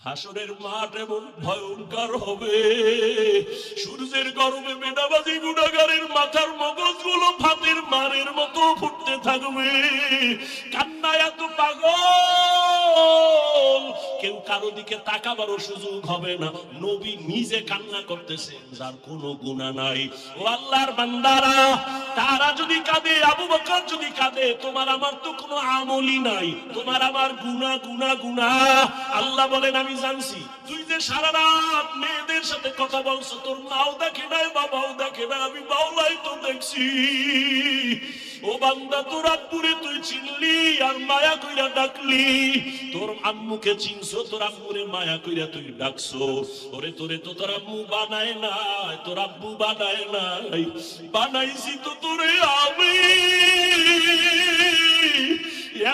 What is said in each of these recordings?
হাসরের মাঠ এমন ভয়ঙ্কর হবে, সূর্যের গরমে বেনামাজি গুনাহগারের মাথার মগজগুলো ভাতের মারের মতো ফুটতে থাকবে। কান্নায় এত পাগল, কেউ কারো দিকে তাকাবারও সুযোগ হবে না। নবী নিজে কান্না করতেছেন, যার কোনো গুনাহ নাই। ও আল্লাহর বান্দারা, তারা যদি কাঁদে, আবু বকর যদি কাঁদে, তোমার আমার তো কোনো আমলই নাই, তোমার আমার গুনাহ গুনাহ গুনাহ। আল্লাহ বলেন, আমি জানছি তুই যে সারা রাত মেয়েদের সাথে কথা বলছো, তোর মাও দেখে নাই, বাবাও দেখে না, আমি বাউলাই তো দেখছি। ও বান্দা, তোর আব্বুরে তুই চিনলি আর মায়া কইরা ডাকলি, তোর আম্মুকে চিনছো, তোর আম্মুরে মায়া কইরা তুই ডাকছো। ওরে তোরে তো তোর আম্মু বানায় নাই, তোর আব্বু বানায় নাই, বানাইছি তো তোরে আমি।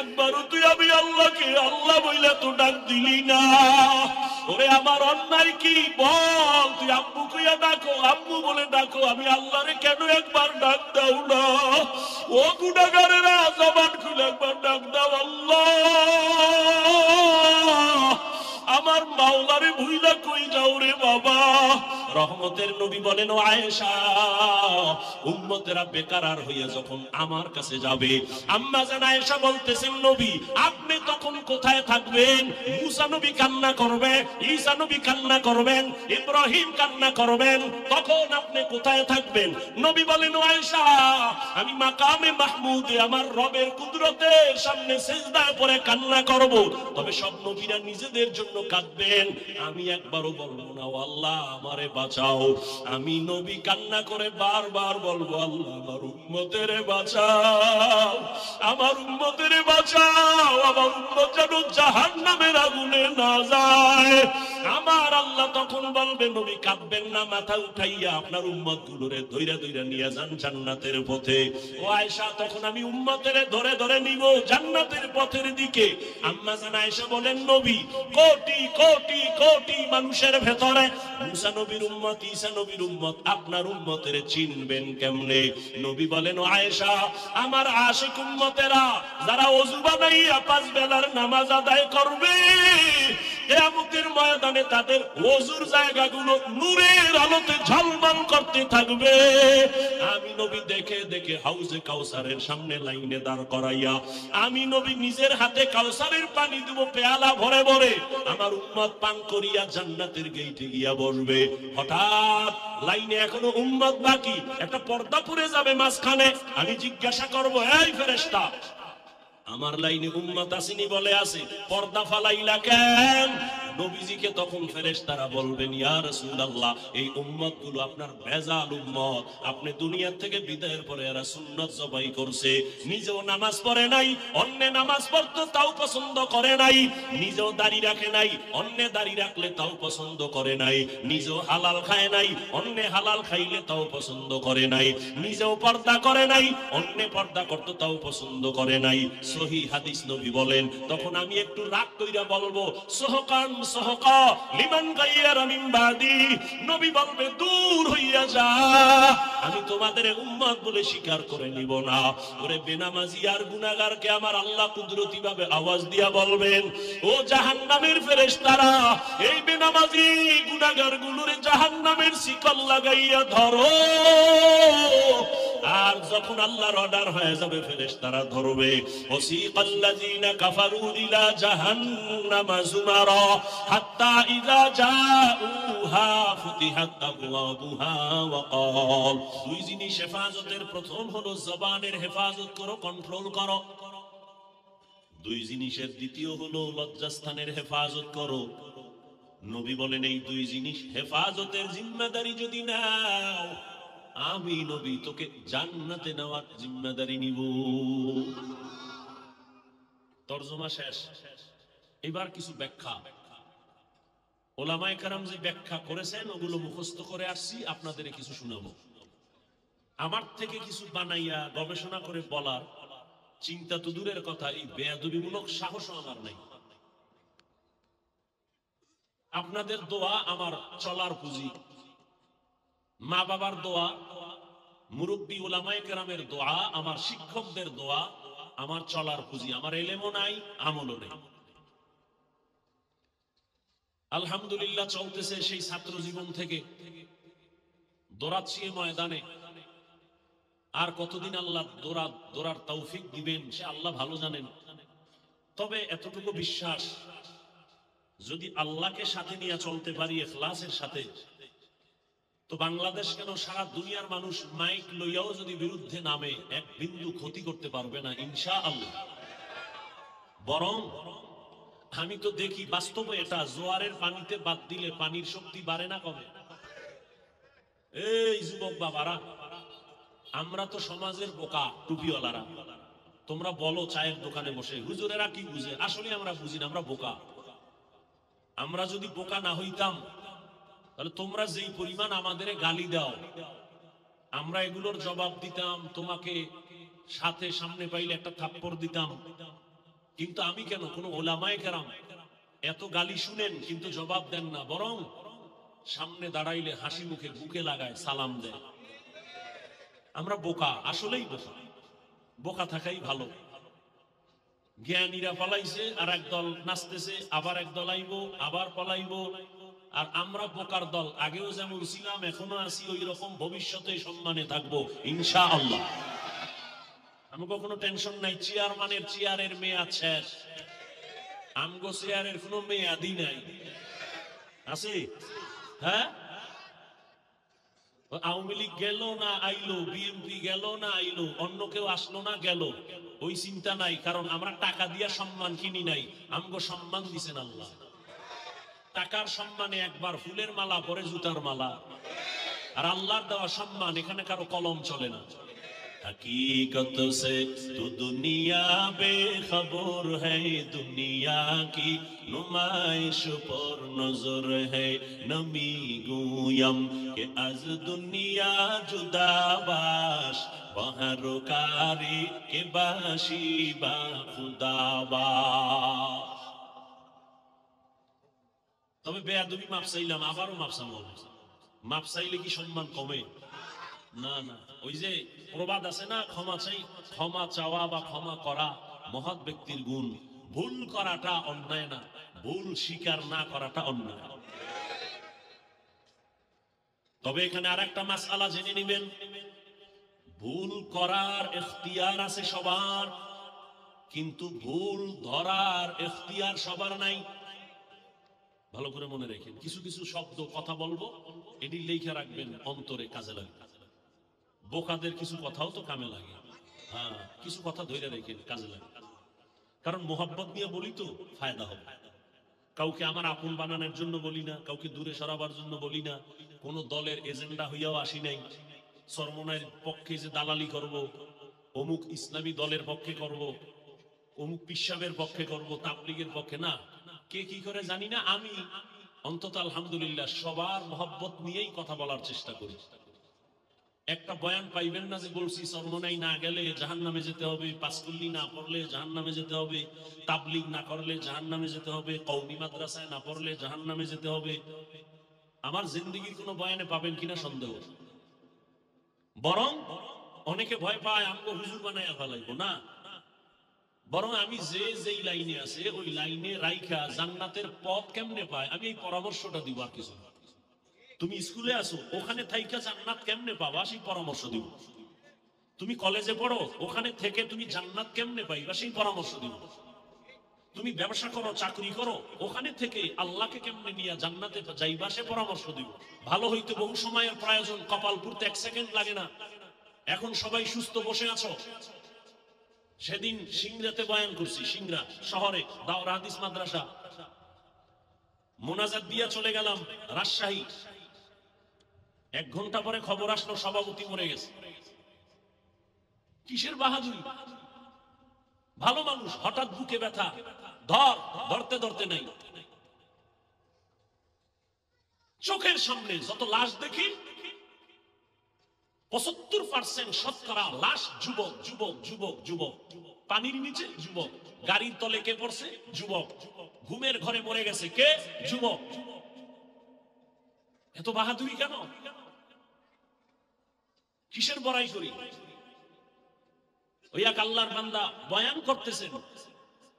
একবারও তুই আমি আল্লাহকে আল্লাহ বইলা তো ডাক দিলি না। ওরে আমার অন্যায় কি বল, তুই আম্মু কইয়া ডাকো, আম্মু বলে ডাকো, আমি আল্লাহরে কেন একবার ডাক দাও না? ও গুনাহগারেরা, জবান খুলে একবার ডাক দাও, আল্লাহ আমার মাওলারে ভুইলা কই যাও রে বাবা। রহমতের নবী বলেন, ও আয়েশা, উম্মতেরা বেকারার হইয়া যখন আমার কাছে যাবে, আম্মা জান আয়েশা বলতেছেন, নবী আপনি তখন কোথায় থাকবেন? মুসা নবী কান্না করবে, ঈসা নবী কান্না করবেন, ইব্রাহিম কান্না করবেন, তখন আপনি কোথায় থাকবেন? নবী বলেন, ও আয়েশা, আমি মাকামে মাহমুদে আমার রবের কুদরতের সামনে সিজদায় পড়ে কান্না করব। তবে সব নবীরা নিজেদের জন্য কাঁদবেন, আমি একবারও বলবো না, ও আল্লাহ আমারে বাঁচাও। আমি নবী কান্না করে বারবার বলবো, আল্লাহ আমার উম্মতের বাঁচাও, আমার উম্মতের বাঁচাও, আমার উম্মত যেন জাহান্নামের আগুনে না যায়। আমার আল্লাহ তখন বলবে, নবী কাঁদবেন না, মাথা উঠাইয়া আপনার উম্মত গুলোরে ধইরা ধইরা নিয়ে যান জান্নাতের পথে। ও আয়েশা, তখন আমি উম্মতের ধরে ধরে নিব জান্নাতের পথের দিকে। আম্মা জান আয়েশা বলেন, নবী কোটি কোটি কোটি মানুষের ভেতরে মুসা নবীর উম্মত, ঈসা নবীর উম্মত, আপনার উম্মতের চিনবেন কেমনে? নবী বলেন, ও আয়েশা, আমার আশিক উম্মতেরা যারা ওযু বানাইয়া 5 বেলার নামাজ আদায় করবে, কিয়ামতের ময়দানে তাদের ওযুর জায়গাগুলো নূরের আলোতে ঝলমল করতে থাকবে। আমি নবী দেখে দেখে হাউজে কাউসারের সামনে লাইনে দাঁড় করাইয়া আমি নবী নিজের হাতে কাউসারের পানি দেব পেয়ালা ভরে ভরে, আমার উম্মত পান করিয়া জান্নাতের গেইটে গিয়া বসবে। হঠাৎ লাইনে এখনো উম্মত বাকি, একটা পর্দা পড়ে যাবে মাঝখানে। আমি জিজ্ঞাসা করব, এই ফেরেশতা, আমার লাইনে উম্মত আসেনি বলে আছে, পর্দা ফালাইলা কেন? নবীজিকে তখন ফেরেশতারা বলবেন, ইয়া রাসূলুল্লাহ, এই উম্মতগুলো আপনার ভেজাল উম্মত, আপনি দুনিয়া থেকে বিদায়ের পরে এরা সুন্নাত জবাই করছে, নিজেও নামাজ পড়ে নাই, অন্য নামাজ পড়তো তাও পছন্দ করে নাই, নিজেও দাড়ি রাখে নাই, অন্য দাড়ি রাখলে তাও পছন্দ করে নাই, নিজেও হালাল খায় নাই, অন্য হালাল খাইলে তাও পছন্দ করে নাই, নিজেও পর্দা করে নাই, অন্য পর্দা করতো তাও পছন্দ করে নাই। সহিহ হাদিস, নবী বলেন, তখন আমি একটু রাগ কইরা বলবো, সহকান সহকা লিমান গায়্যারা মিন বাদি। নবী বলবে, দূর হইয়া যা, আমি তোমাদের উম্মত বলে স্বীকার করে নিব না। ওরে বেনামাজি আর গুনাহগারকে আমার আল্লাহ কুদরতি ভাবে আওয়াজ দিয়া বলবেন, ও জাহান্নামের ফেরেশতারা, এই বেনামাজি গুনাহগার গুলোরে জাহান্নামের শিকল লাগাইয়া ধরো। আর যখন আল্লাহর অর্ডার হয়ে যাবে, ফেরেশতারা ধরবে। ওয়াসিকাল্লাযীনা কাফারু ইলা জাহান্নামা যুমারা হাত্তা ইযা জাউহা ফুতিহাত আবওয়াবুহা ওয়া ক্বাল। দুই জিনিস হেফাজতের, প্রথম হলো জবানের হেফাজত করো, কন্ট্রোল করো। দুই জিনিসের দ্বিতীয় হলো লজ্জাস্থানের হেফাজত করো। নবী বলেন, এই দুই জিনিস হেফাজতের জিম্মাদারি যদি নাও, আমি নবী তোকে জান্নাতে নেওয়ার জিম্মাদারি নিব। তরজমা শেষ। এবার কিছু ব্যাখ্যা। ওলামায়ে কেরাম যে ব্যাখ্যা করেছেন ওগুলো মুখস্থ করে আসছি, আপনাদের কিছু শোনাবো। আমার থেকে কিছু বানাইয়া গবেষণা করে বলার চিন্তা তো দূরের কথা, এই বেয়াদবিমূলক সাহসও আমার নাই। আপনাদের দোয়া আমার চলার পুঁজি, মা বাবার দোয়া, মুরব্বী ওলামায়ে কেরামের দোয়া, আমার শিক্ষকদের দোয়া আমার চলার পুঁজি। আমার এলেমও নাই, আমলও নেই। আলহামদুলিল্লাহ চলতেছে সেই ছাত্র জীবন থেকে দৌড়াচ্ছি ময়দানে। আর কতদিন আল্লাহ দৌড়ার তৌফিক দিবেন সে আল্লাহ ভালো জানেন। তবে এতটুকু বিশ্বাস, যদি আল্লাহকে সাথে নিয়ে চলতে পারি ইখলাসের সাথে, তো বাংলাদেশ কেন সারা দুনিয়ার মানুষ মাইক লইয়াও যদি বিরুদ্ধে নামে এক বিন্দু ক্ষতি করতে পারবে না ইনশাআল্লাহ। বরং আমি তো দেখি বাস্তবে এটা, জোয়ারের পানিতে বাদ দিলে পানির শক্তি বাড়ে না কমে? এই যুবক বাবারা, আমরা তো সমাজের বোকা টুপিওয়ালারা। তোমরা বলো চায়ের দোকানে বসে হুজুরেরা কি বুঝে, আসলে আমরা বুঝি না, আমরা বোকা। আমরা যদি বোকা না হইতাম তাহলে তোমরা যেই পরিমাণ আমাদের গালি দাও, আমরা এগুলোর জবাব দিতাম, তোমাকে সাথে সামনে পাইলে একটা থাপ্পড় দিতাম। কিন্তু আমি কেন, কোন ওলামায়ে কেরাম এত গালি শুনেন কিন্তু জবাব দেন না, বরং সামনে দাঁড়াইলে হাসি মুখে বুকে লাগায় সালাম দেয়। আমরা বোকা, আসলেই বোকা। বোকা থাকাই ভালো। জ্ঞানীরা পালাইছে, আর একদল নাচতেছে, আবার একদল আইবো, আবার পালাইবো। আর আমরা বোকার দল, আগেও যেমন ছিলাম এখনো আছি ওই রকম, ভবিষ্যতে সম্মানে থাকবো ইনশাআল্লাহ। আমি কখনো টেনশন নাই, চেয়ারম্যানের চেয়ারের মেয়াদ শেষ, আমগো চেয়ারের কোনো মেয়াদই নাই। আছে? হ্যাঁ, আওয়ামী লীগ গেল না আইলো, বিএনপি গেল না আইলো, অন্য কেউ আসলো না গেল, ওই চিন্তা নাই। কারণ আমরা টাকা দিয়া সম্মান কিনি নাই, আমগো সম্মান দিছেন আল্লাহ। টাকার সম্মানে একবার ফুলের মালা পরে জুতার মালা, আর আল্লাহর দেওয়া সম্মান এখানে কারো কলম চলে না। हकीकत से तो दुनिया बेखबर है, दुनिया की नुमाइश पर नजर है। नमी गुयम के आज दुनिया जुदा बाश, बहरकारी के बाशी बा खुदा बाश। তবে বেয়াদবি মাপ চাইলাম, আবারও মাপ চাবো। মাপ চাইলে কি সম্মান কমে? না না, ওই যে প্রবাদ আছে না, ক্ষমা চাওয়া বা ক্ষমা করা মহৎ ব্যক্তির গুণ। ভুল করাটা অন্যায় না, ভুল স্বীকার না করাটা অন্যায়। তবে এখানে আরেকটা মাসআলা জেনে নেবেন, ভুল করার ইখতিয়ার আছে সবার, কিন্তু ভুল ধরার ইখতিয়ার সবার নাই। ভালো করে মনে রাখেন, কিছু কিছু শব্দ কথা বলবো, এটি লেখা রাখবেন, অন্তরে কাজে লাগবে। বোকাদের কিছু কথাও তো কামে লাগে। হ্যাঁ, কিছু কথা ধরে রেখেন, কাজে লাগে। কারণ মোহাব্বত নিয়ে বলি তো ফায়দা হবে। কাউকে আমার আপন বানানোর জন্য বলি না, কাউকে দূরে সরাবার জন্য বলি না, কোন দলের এজেন্ডা হইয়াও আসি নাই। চরমনায়ের পক্ষে যে দালালি করব, অমুক ইসলামী দলের পক্ষে করব, অমুক পিসাবের পক্ষে করব, তাবলীগের পক্ষে না। কে কি করে জানি না, আমি অন্তত আলহামদুলিল্লাহ সবার মোহাব্বত নিয়েই কথা বলার চেষ্টা করি। একটা বয়ান পাইবেন না যে বলছি চরমনাই না গেলে জাহান্নামে যেতে হবে, পাঁচকুল্লি না পড়লে জাহান্নামে যেতে হবে, তাবলীগ না করলে জাহান্নামে যেতে হবে, কওমি মাদ্রাসায় না পড়লে জাহান্নামে যেতে হবে। আমার জিন্দেগির কোনো বয়ানে পাবেন কিনা সন্দেহ। বরং অনেকে ভয় পায় আমগো হুজুর বানাইয়া ফেলাইবো, না। বরং আমি যেই লাইনে আছে ওই লাইনে রাইখা জান্নাতের পথ কেমনে পায় আমি এই পরামর্শটা দিব, আর কিছু না। তুমি স্কুলে আসো, ওখানে থাইকা জান্নাত কেমনে পাবা সেই পরামর্শ দিব। তুমি কলেজে পড়ো, ওখানে থেকে তুমি জান্নাত কেমনে পাইবা সেই পরামর্শ দিব। তুমি ব্যবসা করো, চাকরি করো, ওখানে থেকে আল্লাহকে কেমনে নিয়ে জান্নাতে যাইবা সে পরামর্শ দিব। ভালো হইতে বহু সময়ের প্রয়োজন, কপাল পুরতে 1 সেকেন্ড লাগে না। এখন সবাই সুস্থ বসে আছো। সেদিন সিংড়াতে বয়ান করছি, সিংড়া শহরে দাওরা হাদিস মাদ্রাসা, মোনাজাত দিয়া চলে গেলাম রাজশাহী। 1 ঘন্টা পরে খবর আসলো সভাপতি মরে গেছে। কিসের বাহাদুরি? ভালো মানুষ, হঠাৎ বুকে ব্যথা, ধরতে ধরতে নাই। চোখের সামনে যত লাশ দেখি 75% শতকরা লাশ যুবক যুবক যুবক যুবক। পানির নিচে যুবক, গাড়ির তলে কে পড়ছে যুবক, ঘুমের ঘরে মরে গেছে কে যুবক। এত বাহাদুরি কেন? কিসের বড়াই করি? ওই এক আল্লাহর বান্দা বয়ান করতেছেন,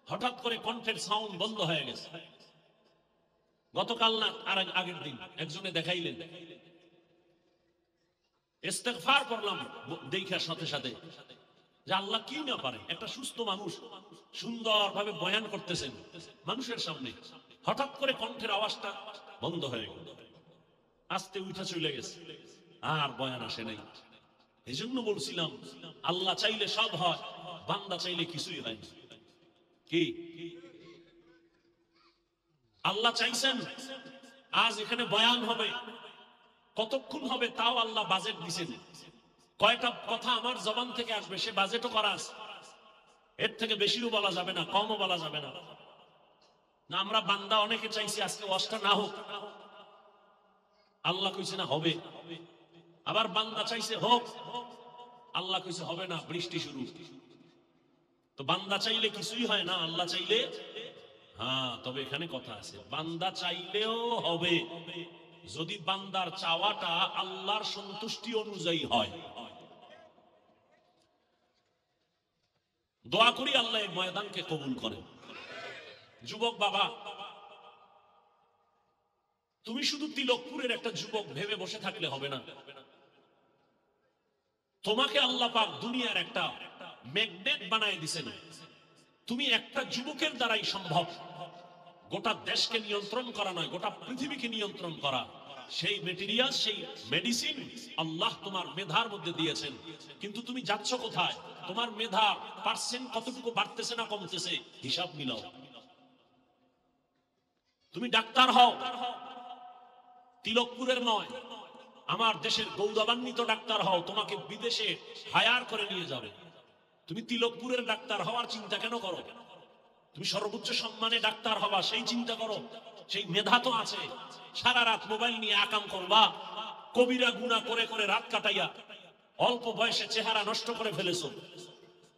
হঠাৎ করে কণ্ঠের সাউন্ড বন্ধ হয়ে গেছে। গতকাল না আর আগের দিন একজনে দেখাইলেন, ইস্তেগফার করলাম দেখার সাথে সাথে যে আল্লাহ কি না পারে, একটা সুস্থ মানুষ সুন্দরভাবে বয়ান করতেছেন মানুষের সামনে, হঠাৎ করে কণ্ঠের আওয়াজটা বন্ধ হয়ে গেল, আস্তে উঠে চলে গেছে, আর বয়ান আসে নাই। এই জন্য বলছিলাম আল্লাহ চাইলে সব হয়, বান্দা চাইলে কিছুই হয় না। কি আল্লাহ চাইছেন আজ এখানে বয়ান হবে, কতক্ষণ হবে তাও আল্লাহ বাজেট দিছেন, কয়টা কথা আমার জবান থেকে আসবে সে বাজেটও করা আছে, এর থেকে বেশিও বলা যাবে না, কমও বলা যাবে না। আমরা বান্দা অনেকে চাইছি আজকে ওয়াজটা না হোক, আল্লাহ কইছে না হবে। আবার বান্দা চাইছে হোক, আল্লাহ কইছে হবে না, বৃষ্টি শুরু। তো বান্দা চাইলে কিছুই হয় না, আল্লাহ চাইলে হ্যাঁ। তবে এখানে কথা আছে, বান্দা চাইলেও হবে যদি বান্দার চাওয়াটা আল্লাহর সন্তুষ্টি অনুযায়ী হয়। দোয়া করি আল্লাহ এই ময়দানকে কবুল করেন। যুবক বাবা, তুমি শুধু তিলকপুরের একটা যুবক ভেবে বসে থাকলে হবে না, তোমাকে আল্লাহ পাক দুনিয়ার একটা ম্যাগনেট বানায় দিছেন। তুমি একটা যুবকের দ্বারাই সম্ভব গোটা দেশকে নিয়ন্ত্রণ করা নয়, গোটা পৃথিবীকে নিয়ন্ত্রণ করা। সেই মেটেরিয়াল, সেই মেডিসিন আল্লাহ তোমার মেধার মধ্যে দিয়েছেন, কিন্তু তুমি যাচ্ছ কোথায়? তোমার মেধা পার্সেন্ট কতটুকু বাড়তেছে না কমতেছে হিসাব মিলাও। তুমি ডাক্তার হও, তিলকপুরের নয়, আমার দেশের গৌরবান্বিত ডাক্তার হও, তোমাকে বিদেশে হায়ার করে নিয়ে যাবে। তুমি তিলকপুরের ডাক্তার হওয়ার চিন্তা কেন করো? তুমি সর্বোচ্চ সম্মানে ডাক্তার হবা সেই চিন্তা করো। সেই মেধা তো আছে, সারা রাত মোবাইল নিয়ে আকাম করবা, কবিরা গুনাহ করে করে রাত কাটাইয়া অল্প বয়সে চেহারা নষ্ট করে ফেলেছো।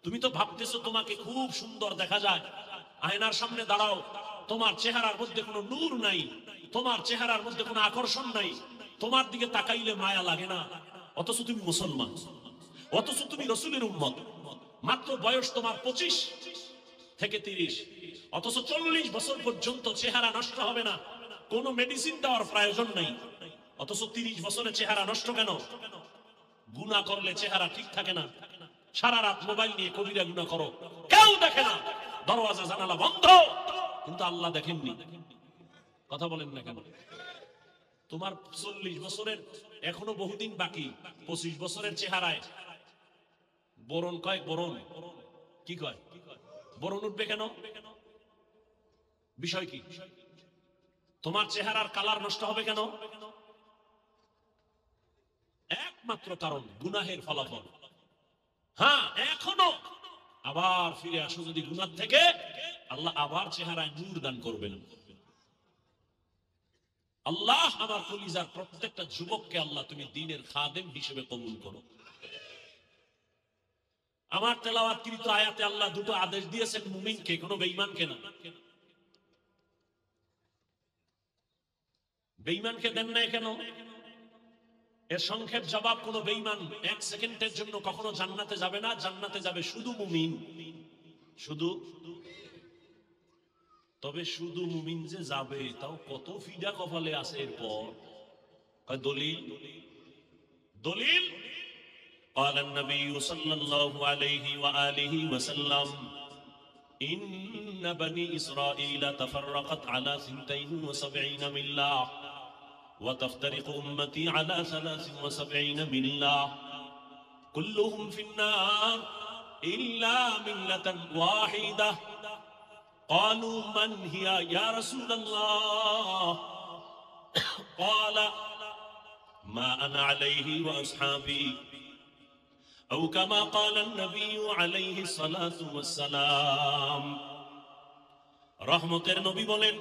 তুমি তো ভাবতেছো তোমাকে খুব সুন্দর দেখা যায়, আয়নার সামনে দাঁড়াও, তোমার চেহারার মধ্যে কোনো নূর নাই, তোমার চেহারার মধ্যে কোনো আকর্ষণ নাই, তোমার দিকে তাকাইলে মায়া লাগে না। অথচ তুমি মুসলমান, অথচ তুমি রাসূলের উম্মত, মাত্র বয়স তোমার 25 থেকে 30, অথচ 40 বছর পর্যন্ত চেহারা নষ্ট হবে না, কোনো মেডিসিন দেওয়ার প্রয়োজন নাই। অথচ 30 বছরে চেহারা নষ্ট কেন? গুনাহ করলে চেহারা ঠিক থাকে না। সারা রাত মোবাইল নিয়ে কবিরা গুনাহ করো, কেউ দেখে না, দরওয়াজা জানালা বন্ধ, কিন্তু আল্লাহ দেখেননি। কথা বলেন না কেন? তোমার 40 বছরের এখনো বহুদিন বাকি, 25 বছরের চেহারায় বরণ কয়, বরণ কি কয়, বরণ উঠবে কেন? বিষয় কি? তোমার চেহারার কালার নষ্ট হবে কেন? একমাত্র কারণ গুনাহের ফলাফল। হ্যাঁ, এখনো আবার ফিরে আসো যদি গুনাহ থেকে, আল্লাহ আবার চেহারায় নূর দান করবেন। আল্লাহ আমার কলিজার প্রত্যেকটা যুবককে আল্লাহ তুমি দ্বীনের খাদেম হিসেবে কবুল করো। আমার তেলাওয়াতকৃত আয়াতে আল্লাহ দুটো আদেশ দিয়েছেন মুমিনকে, কোনো বেঈমানকে না। বেঈমানকে দেন না কেন? এর সংক্ষেপ জবাব, কোনো বেঈমান 1 সেকেন্ডের জন্য কখনো জান্নাতে যাবে না, জান্নাতে যাবে শুধু মুমিন, শুধু। তবে শুধু মুমিন যে যাবে তাও কত ফিডা কপালে আছে। এরপর দলিল, দলিল قال النبي صلى الله عليه وآله وسلم إن بني إسرائيل تفرقت على 72 ملة وتفترق أمتي على 73 ملة كلهم في النار إلا ملة واحدة قالوا من هي يا رسول الله قال ما أنا عليه وأصحابي أو كما قال النبي عليه الصلاة والسلام। রহমতের নবী বলেন,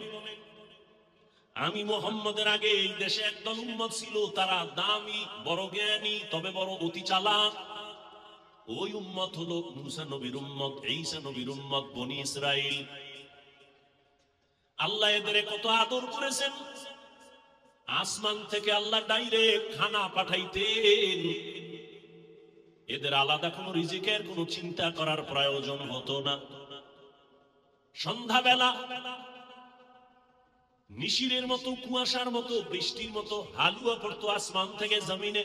আমি মুহাম্মদের আগে এই দেশে একদল উম্মত ছিল, তারা দামি, বড় জ্ঞানী, তবে বড় অতি চালাক। ওই উম্মত হলো মুসা নবীর উম্মত, ঈসা নবীর উম্মত, বনি ইসরাইল। আল্লাহ এদের কত আদর করেছেন, আসমান থেকে আল্লাহ ডাইরেক্ট খানা পাঠাইতেন, এদের আলাদা কোনো রিজিকের কোনো চিন্তা করার প্রয়োজন হতো না। সন্ধ্যাবেলা নিশিরের মতো, কুয়াশার মতো, বৃষ্টির মতো হালুয়া পড়তো আসমান থেকে জমিনে।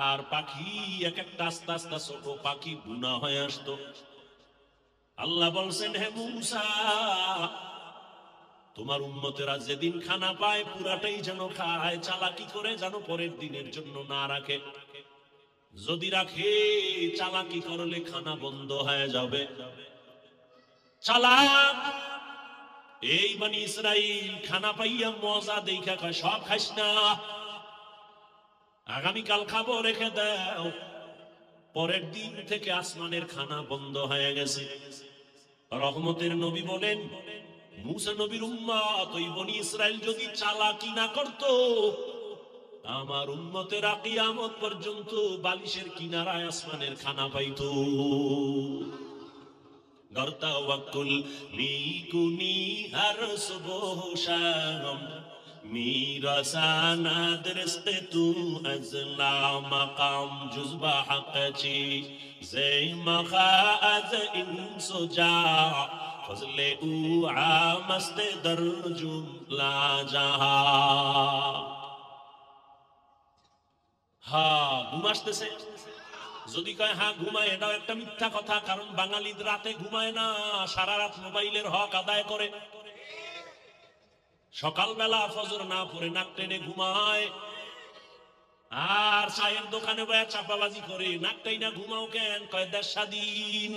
আর পাখি এক একটা আস্তে আস্তে ছোট পাখি গুনাহ হয়ে আসতো। আল্লাহ বলছেন, হে মূসা, তোমার উম্মতেরা যেদিন খানা পায় পুরাটাই যেন খায়, চালাকি করে যেন পরের দিনের জন্য না রাখে। যদি রাখে, চালাকি করলে খানা বন্ধ হয়ে যাবে। চালাক এই বনি ইসরাইল খানা পাইয়া মজা দেখা কয়, সব খাইস না, আগামীকাল খাবো, রেখে দাও। পরের দিন থেকে আসমানের খানা বন্ধ হয়ে গেছে। রহমতের নবী বলেন, মূসা নবীর উম্মত ওই বনি ইসরাইল যদি চালাকি না করত, আমার উম্মতেরা কিয়ামত পর্যন্ত বালিশের কিনারায় আসমানের খানা পাইতো। গর্তা ওয়াকুল মিকুনি হর সুবহ শাম میرسانا درست تو از لا مقام جزبه حق چی زی مخا از این سجا فضل او عامست در جملا جہا হ্যাঁ ঘুম আসতেছে। যদি কয় হ্যাঁ ঘুমায়, এটাও একটা মিথ্যা কথা, কারণ বাঙালি রাতে ঘুমায় না, সারা রাত মোবাইলের হক আদায় করে। সকালবেলা ফজর না পড়ে নাক টেনে ঘুমায়, আর চায়ের দোকানে বয়া চাপাবাজি করে। নাকটাই না ঘুমাও কেন? কয় দেশ স্বাধীন।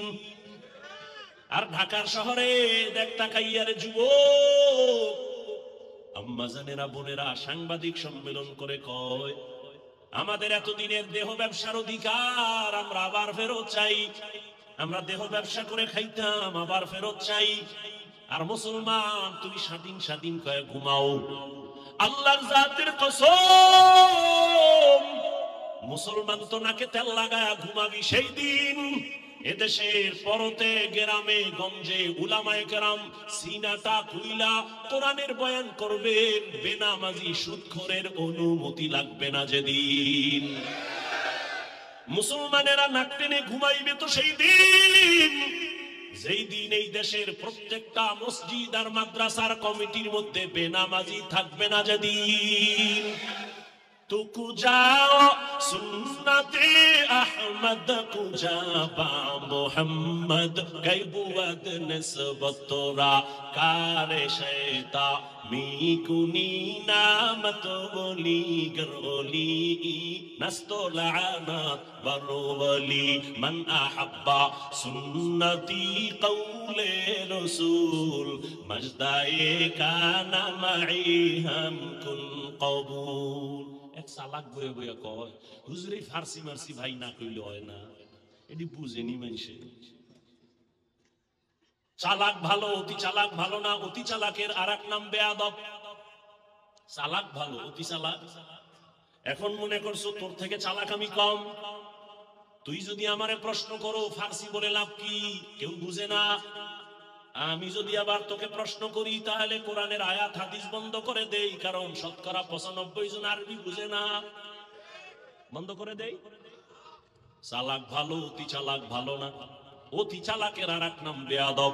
আর ঢাকার শহরে দেখ তাকাইয়ারে যুবক আম্মা জানেরা, বোনেরা সাংবাদিক সম্মেলন করে কয়, আমাদের এতদিনের দেহ ব্যবসার অধিকার আমরা আবার ফেরত চাই। আমরা দেহ ব্যবসা করে খাইতাম, আবার ফেরত চাই। আর মুসলমান তুমি স্বাধীন স্বাধীন কয়ে ঘুমাও। আল্লাহর জাতের কসম, মুসলমান তো নাকে তেল লাগায়া ঘুমাবি সেই দিন এদেশের পরতে গ্রামে গঞ্জে উলামায়ে কেরাম সিনাটা খুইলা কোরআনের বয়ান করবেন, বেনামাজি সুদখোরের অনুমতি লাগবে না যেদিন। মুসলমানেরা নাক টেনে ঘুমাইবে তো সেই দিন যেই দিন এই দেশের প্রত্যেকটা মসজিদ আর মাদ্রাসার কমিটির মধ্যে বেনামাজি থাকবে না যেদিন। তু কুজাও সুন্নতে আহমদ কুজাবা মুহাম্মদ গায়বুয়াদ নিসবত তোরা কারে শয়তা মিকুনি নামত বলি গরলি নাस्तो লানাত বরবলি মান আহাব্বা সুন্নতি কওলে রাসূল মজদায়ে কানা মাই হাম কুন কবুল। এক চালাক বয়ে বয়ে কয়, হুজুরে ফার্সি মারসি ভাই না কইলে হয় না, এটি বুঝেনি মানুষে। চালাক ভালো, অতি চালাক ভালো না। অতি চালাকের আর এক নাম বেয়াদব। চালাক ভালো, অতি চালাক। এখন মনে করছো তোর থেকে চালাক আমি কম। তুই যদি আমারে প্রশ্ন করো ফার্সি বলে লাভ কি? কেউ বুঝে না। আমি যদি আবার তোকে প্রশ্ন করি তাহলে কোরআনের আয়াত হাদিস বন্ধ করে দেই, কারণ শতকরা 95 জন আরবি বুঝে না, বন্ধ করে দেই। চালাক ভালো, অতি চালাক ভালো না। অতি চালাকের আর এক নাম বেয়াদব।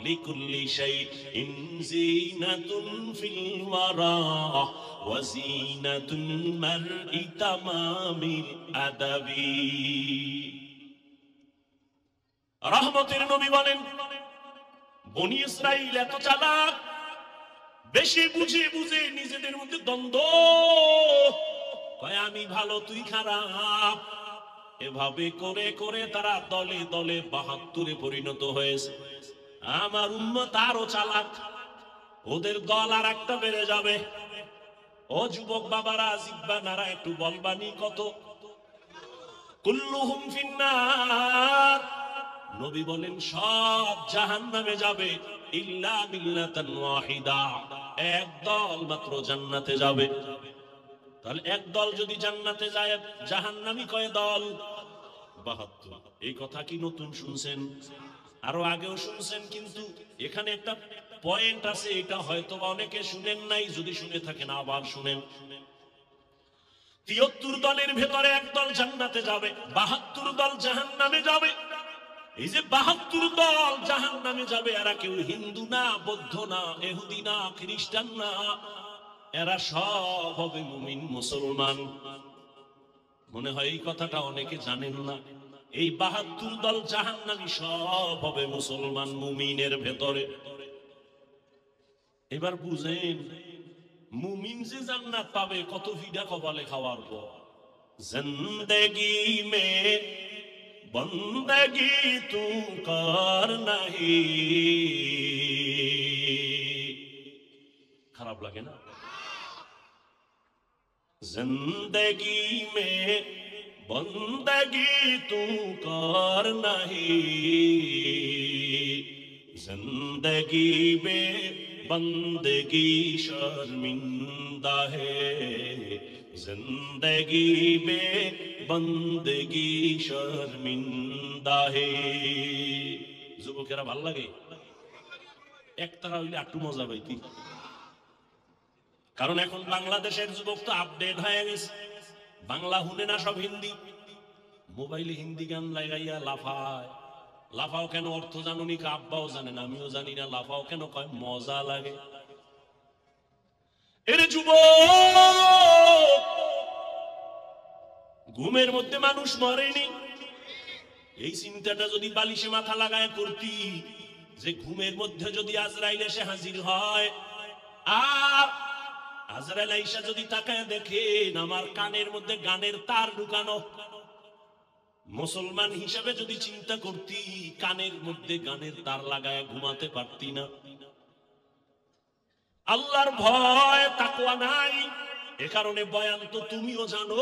লিকুল্লি শাইইন জিনাতুন ফিল ওয়ারা ওয়া জিনাতুল মারই তামামিল আদাবি। রহমতের নবী বলেন, বনি ইসরাইল এত চালাক, বেশি বুঝে বুঝে নিজেদের মধ্যে দ্বন্দ্ব, কয় আমি ভালো তুই খারাপ। এভাবে করে করে তারা দলে দলে 72-এ পরিণত হয়েছে। আমার উম্মত আরো চালাক, ওদের দল আর একটা বেড়ে যাবে। ও যুবক বাবারা, জিব্বা নারা একটু বলবানি কত। কুল্লুহুম ফিন্নার, নবী বলেন সব জাহান্নামে যাবে, ইল্লা মিল্লাতান ওয়াহিদা, এক দল মাত্র জান্নাতে যাবে। তাহলে এক দল যদি জান্নাতে যায়, জাহান্নামী কয় দল? 72। এই কথা কি নতুন শুনছেন? আরো আগেও শুনছেন, কিন্তু এখানে একটা পয়েন্ট আছে, এটা হয়তো অনেকে শুনেন নাই। যদি শুনে থাকেন আবার শুনেন। 73 দলের ভেতরে এক দল জান্নাতে যাবে, 72 দল জাহান্নামে যাবে। এই যে 72 দল জাহান্নামে যাবে, এরা কেউ হিন্দু না, বৌদ্ধ না, ইহুদি না, খ্রিস্টান না, এরা সব হবে মুমিন মুসলমান। মনে হয় এই কথাটা অনেকে জানেন না। এই 72 দল জাহান্নামী সব হবে মুসলমান মুমিনের ভেতরে। এবার বুঝেন মুমিন যে জান্নাত পাবে কত ভিড়া কপালে খাওয়ার পর। জিন্দেগি মে বন্দগি তু কর নাহি, খারাপ লাগে না? जिंदगी में बंदगी तू कर नहीं, जिंदगी में बंदगी शर्मिंदा है, जिंदगी में बंदगी शर्मिंदा है। যুবকেরা ভাল লাগে একতারা হইলে একটু মজা পাইতি, কারণ এখন বাংলাদেশের যুবক তো আপডেট হয়ে গেছে, বাংলা শুনে না, সব হিন্দি। মোবাইলে হিন্দি গান লাগাইয়া লাফায়। লাফাও কেন অর্থ জানুনি, আব্বাও জানেন, আমিও জানি না। লাফাও কেন কয় মজা লাগে। এর যুবক, ঘুমের মধ্যে মানুষ মরেনি, এই চিন্তাটা যদি বালিশে মাথা লাগায় করতি যে ঘুমের মধ্যে যদি আজরাইল এসে হাজির হয়, আর আজরাইল আইসা যদি তাকায় দেখেন আমার কানের মধ্যে গানের তার ঢুকানো, মুসলমান হিসাবে যদি চিন্তা করতি কানের মধ্যে গানের তার লাগায় ঘুমাতে পারতি না। আল্লাহর ভয় তাকওয়া নাই, এ কারণে বয়ান তো তুমিও জানো,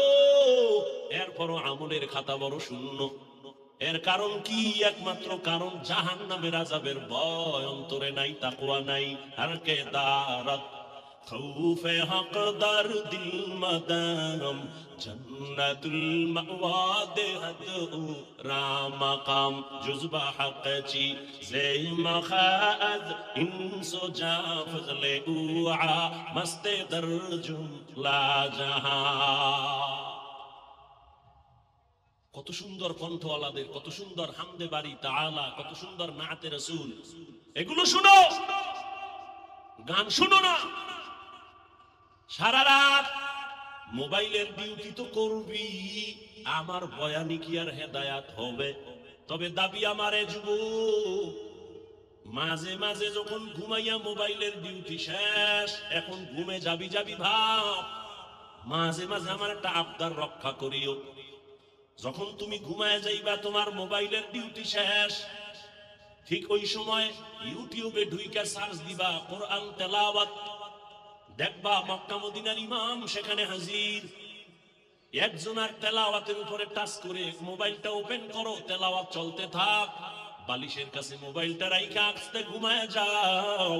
এরপরও আমলের খাতা বড় শূন্য। এর কারণ কি? একমাত্র কারণ জাহান্নামের আযাবের ভয় অন্তরে নাই, তাকওয়া নাই। আর কে দারাত خوف حق در دل مدام جنت المأوى دهد را مقام جزبہ حق چی زی مخاذ انس و جا فضل اوعا مست در جملا جہاں। কত সুন্দর কণ্ঠওয়ালাদের, কত সুন্দর হামদে বাড়ি তাআলা, কত সুন্দর নাতে রাসূল। এগুলো শুনো, গান শুনো না। সারা রাত মোবাইলের ডিউটি তো করবি, আমার বয়ানি কি আর হেদায়াত হবে? তবে দাবি আমারে যুবক, মাঝে মাঝে যখন ঘুমাইয়া মোবাইলের ডিউটি শেষ, এখন ঘুমে যাবি যাবি ভাব, মাঝে মাঝে আমার একটা আবদার রক্ষা করিও। যখন তুমি ঘুমায় যাইবা, তোমার মোবাইলের ডিউটি শেষ, ঠিক ওই সময় ইউটিউবে ঢুইকা সার্চ দিবা কোরআন তেলাওয়াত, দেখবা মক্কা মদিনার ইমাম সেখানে হাজির। একজনের তেলাওয়াতের উপরে টাচ করে মোবাইলটা ওপেন করো, তেলাওয়াত চলতে থাক, বালিশের কাছে মোবাইলটা রাইখা আস্তে ঘুমায় যাও,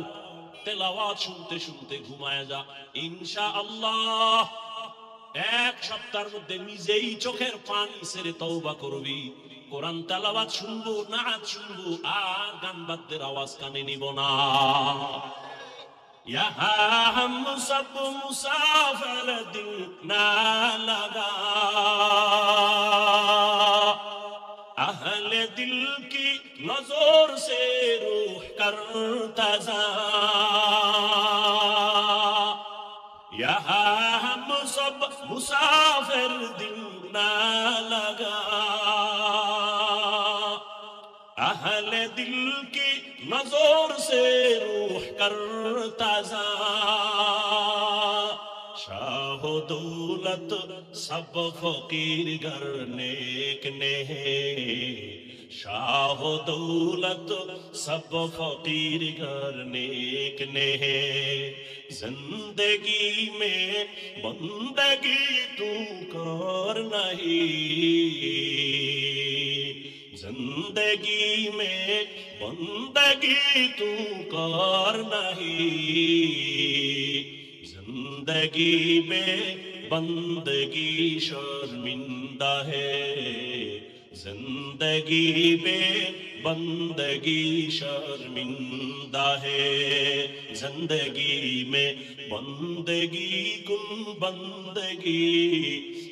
তেলাওয়াত শুনতে শুনতে ঘুমায় যা। ইনশাআল্লাহ এক সপ্তাহের মধ্যে নিজেই চোখের পানি ছেড়ে তওবা করবি। কোরআন তেলাওয়াত শুনবো, নাচ শুনবো, আর গান বাদ্যের আওয়াজ কানে নিব না। यहाँ हम सब मुसाफिर दिल ना लगा, अहले दिल की नजर से रूह करता जा। यहाँ हम सब मुसाफिर दिल ना लगा, अहले दिल की नजर से रूह करता जा। शाह दौलत सब फकीर घर नेक ने, शाह दौलत सब फकीर घर नेक ने। जिंदगी में बंदगी तू कर नहीं, जिंदगी में बंदगी तू कर नहीं, जिंदगी में बंदगी शर्मिंदा है, जिंदगी में बंदगी शर्मिंदा है, जिंदगी में बंदगी कुन बंदगी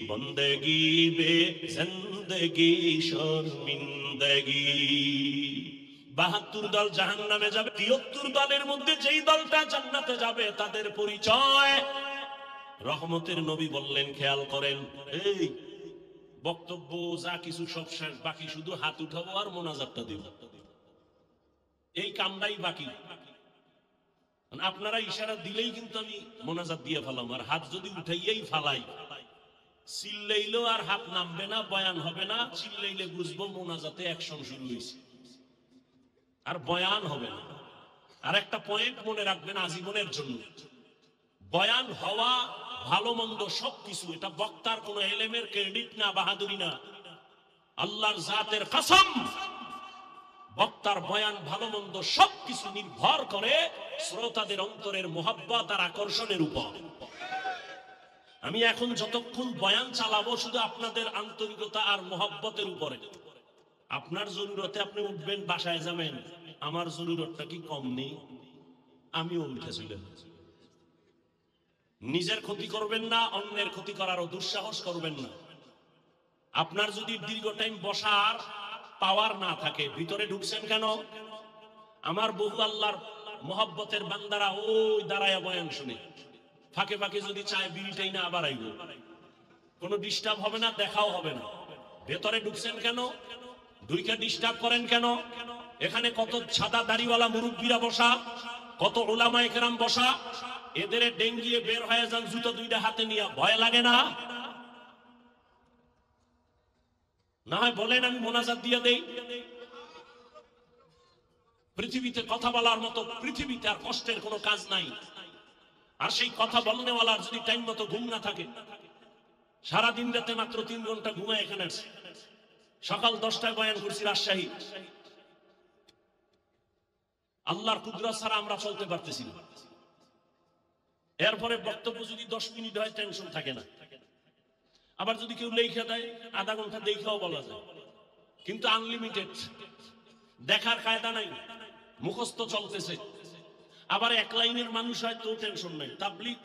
बंदगी बे जिंदगी शर्मिंदगी 72 দল জাহান্নামে যাবে 73 দলের মধ্যে যেই দলটা জান্নাতে যাবে তাদের পরিচয় রহমতের নবী বললেন খেয়াল করেন এই বক্তব্য যা কিছু সব শেষ বাকি শুধু হাত উঠাবো আর মোনাজাতটা দেব এই কামটাই বাকি আপনারা ইশারা দিলেই কিন্তু আমি মোনাজাত দিয়ে ফেলাম আর হাত যদি উঠাইয়াই ফালাই চিল্লাইলেও আর হাত নামবে না বয়ান হবে না চিল্লাইলে বুঝবো মোনাজাতে অ্যাকশন শুরু হয়েছে আর বয়ান হবে না আর একটা পয়েন্ট মনে রাখবেন আজীবনের জন্য বয়ান হওয়া ভালো মন্দ সবকিছু এটা বক্তার কোনো এলেমের ক্রেডিট না বাহাদুরি না আল্লাহর জাতের কসম বক্তার বয়ান ভালো মন্দ সবকিছু নির্ভর করে শ্রোতাদের অন্তরের মোহাব্বত আর আকর্ষণের উপর আমি এখন যতক্ষণ বয়ান চালাবো শুধু আপনাদের আন্তরিকতা আর মোহাব্বতের উপরে আপনার জরুরতে আপনি উঠবেন বাসায় যাবেন আমার জরুরতটা কি কম নেই আমিও উঠেছিলাম নিজের ক্ষতি করবেন না অন্যের ক্ষতি করারও দুঃসাহস করবেন না আপনার যদি দীর্ঘ টাইম বসার পাওয়ার না থাকে ভিতরে ঢুকছেন কেন আমার বহু আল্লাহর মোহাব্বতের বান্দারা ওই দাঁড়ায়া বয়ান শুনে ফাঁকে ফাঁকে যদি চায় বিড়িটাই না আবার আইব কোনো ডিস্টার্ব হবে না দেখাও হবে না ভেতরে ঢুকছেন কেন দুইটা ডিস্টার্ব করেন কেন এখানে কত সাদা দাড়িওয়ালা মুরব্বীরা বসা কত উলামায়ে কেরাম বসা এদের ডেঙ্গিয়ে বের হয়ে যান জুতো দুইটা হাতে নিয়ে ভয় লাগে না না হয় বলেন আমি মোনাজাত দিয়ে দেই পৃথিবীতে কথা বলার মতো পৃথিবীতে আর কষ্টের কোনো কাজ নাই আর সেই কথা বলনেওয়ালার যদি টাইম মতো ঘুম না থাকে সারাদিন রাতে মাত্র 3 ঘন্টা ঘুমায় এখানে আসে সকাল 10টায় বয়ান করছি রাজশাহী আল্লাহর কুদরত ছাড়া আমরা চলতে পারতেছি না এরপরে বক্তব্য যদি 10 মিনিট হয় টেনশন থাকে না আবার যদি কেউ লেখা দেয় আধা ঘন্টা দেখাও বলা যায় কিন্তু আনলিমিটেড দেখার কায়দা নাই মুখস্থ চলতেছে আবার এক লাইনের মানুষ হয় তো টেনশন নাই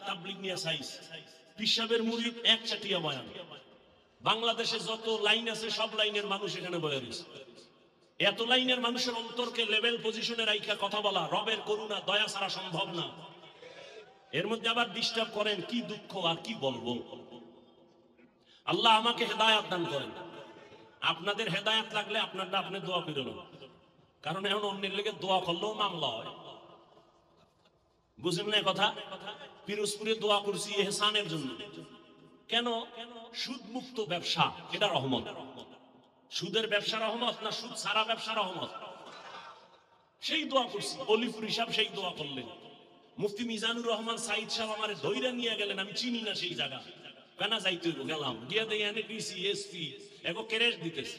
তাবলিগ নিয়ে সাইজ পিসাবের মুরিদ এক চাটিয়া বয়ান বাংলাদেশে যত লাইন আছে সব লাইনের মানুষ এখানে বয়ে রয়েছে এত লাইনের মানুষের অন্তরকে লেভেল পজিশনে রাইখা কথা বলা রবের করুণা দয়া ছাড়া সম্ভব না এর মধ্যে আবার ডিস্টার্ব করেন কি দুঃখ আর কি বলবো আল্লাহ আমাকে হেদায়েত দান করেন আপনাদের হেদায়েত লাগলে আপনারটা আপনি দোয়া করেন কারণ এখন অন্যের লেগে দোয়া করলেও মামলা হয় বুঝলেন না কথা পিরোজপুরে দোয়া করছি ইহসানের জন্য কেন সুদ মুক্ত ব্যবসা এটা রহমত সুদের ব্যবসা রহমত না সুদ ছাড়া ব্যবসা রহমত সেই দোয়া করছি অলিপুর হিসাব সেই দোয়া করলেন মুফতি মিজানুর রহমান সাইদ সাহেব আমারে ধইরা নিয়ে গেলেন আমি চিনি না সেই জায়গা কেনা যাইতে গেলাম গিয়া দেই এনে ডিসি এসপি এগো কেরেশ দিতেছে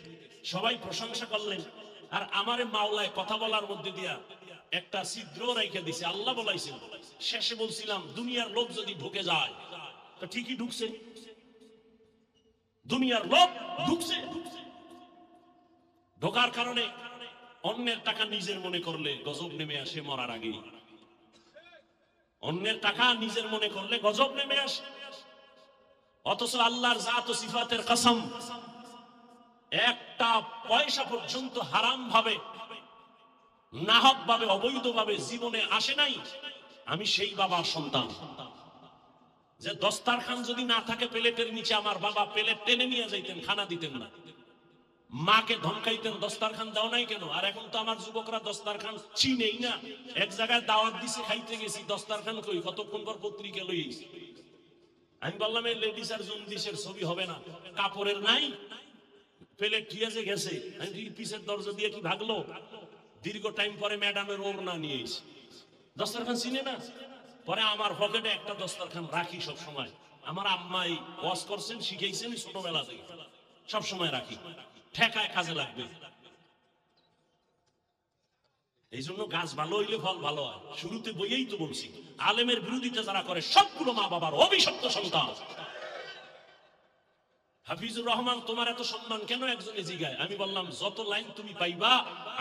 সবাই প্রশংসা করলেন আর আমারে মাওলায় কথা বলার মধ্যে দিয়া একটা ছিদ্র রেখে দিছে আল্লাহ বলাইছেন শেষে বলছিলাম দুনিয়ার লোক যদি ঢুকে যায় তো ঠিকই ঢুকছে দুনিয়ার লোক ঢুকছে ঢোকার কারণে অন্যের টাকা নিজের মনে করলে গজব নেমে আসে মরার আগেই অন্যের টাকা নিজের মনে করলে গজব নেমে আসে অথচ আল্লাহর জাত ও সিফাতের কসম একটা পয়সা পর্যন্ত হারাম ভাবে নাহক ভাবে অবৈধ ভাবে জীবনে আসে নাই আমি সেই বাবার সন্তান যে দস্তারখান যদি না থাকে প্লেটের নিচে আমার বাবা প্লেট টেনে নিয়ে যাইতেন খানা দিতেন না মাকে ধমকাইতেন দস্তারখান দাও নাই কেন আর এখন তো আমার যুবকরা দস্তারখান চিনেই না এক জায়গায় দাওয়াত দিছে খাইতে গেছি দস্তারখান কই কতক্ষণ পর পত্রিকা লইছি আমি বললাম এই লেডিস আর জন্ডিসের ছবি হবে না কাপড়ের নাই প্লেট ঠিক আছে গেছে আমি পিছের দরজা দিয়ে কি ভাগলো দীর্ঘ টাইম পরে ম্যাডামের ওড়না নিয়ে এসে দস্তারখান চিনে না পরে আমার পকেটে একটা দস্তারখান রাখি সব সময় আমার আম্মাই ওয়াশ করছেন শিখাইছেন ছোটবেলা থেকে সব সময় রাখি ঠেকায় কাজে লাগবে এই জন্য গাছ ভালো হইলে ফল ভালো হয় শুরুতে বইয়েই তো বলছি আলেমের বিরোধিতা যারা করে সবগুলো মা বাবার অভিশপ্ত সন্তান হাফিজুর রহমান তোমার এত সম্মান কেন একজনে জিগায় আমি বললাম যত লাইন তুমি পাইবা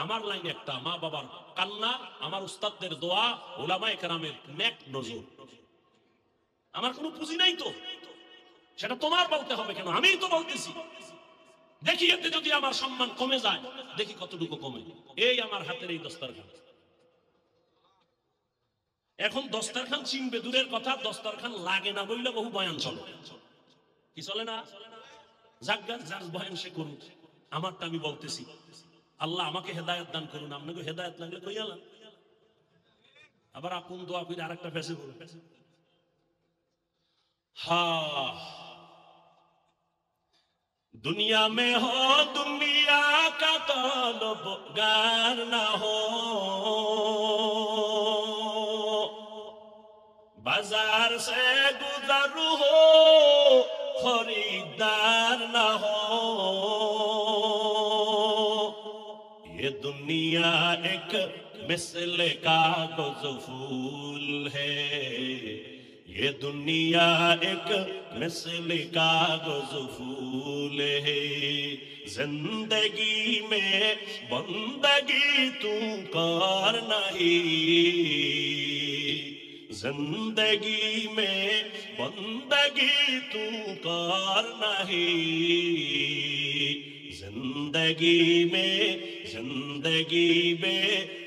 আমার লাইন একটা মা বাবার কান্না আমার উস্তাদদের দোয়া উলামায়ে কেরামের নেক নজর আমার কোনো পুঁজি নাই তো, সেটা তোমার বলতে হবে কেন? আমিই তো বলতেছি। দেখি এতে যদি আমার সম্মান কমে যায়, দেখি কতটুকু কমে। এই আমার হাতের এই দস্তরখান। এখন দস্তরখান চিনবে দূরের কথা, দস্তরখান লাগে না বললে বহু বয়ান চলে। কি চলে না? যাজ্ঞা যার বয়ান সে করুন, আমারটা আমি বলতেছি। আল্লাহ আমাকে হেদায়েত দান করুন, আপনাকে হেদায়েত লাগলে কইয়ালাম। আবার আপন দোয়া করে আরেকটা ফেসে করুন। हाँ दुनिया में हो दुनिया का तलबगार ना हो, बाजार से गुजर हो खरीदार ना हो, ये दुनिया एक मिसल कागज फूल है, ये दुनिया एक मिसल कागज फूल है, जिंदगी में बंदगी तू कर नहीं, जिंदगी में बंदगी तू कर नहीं, जिंदगी में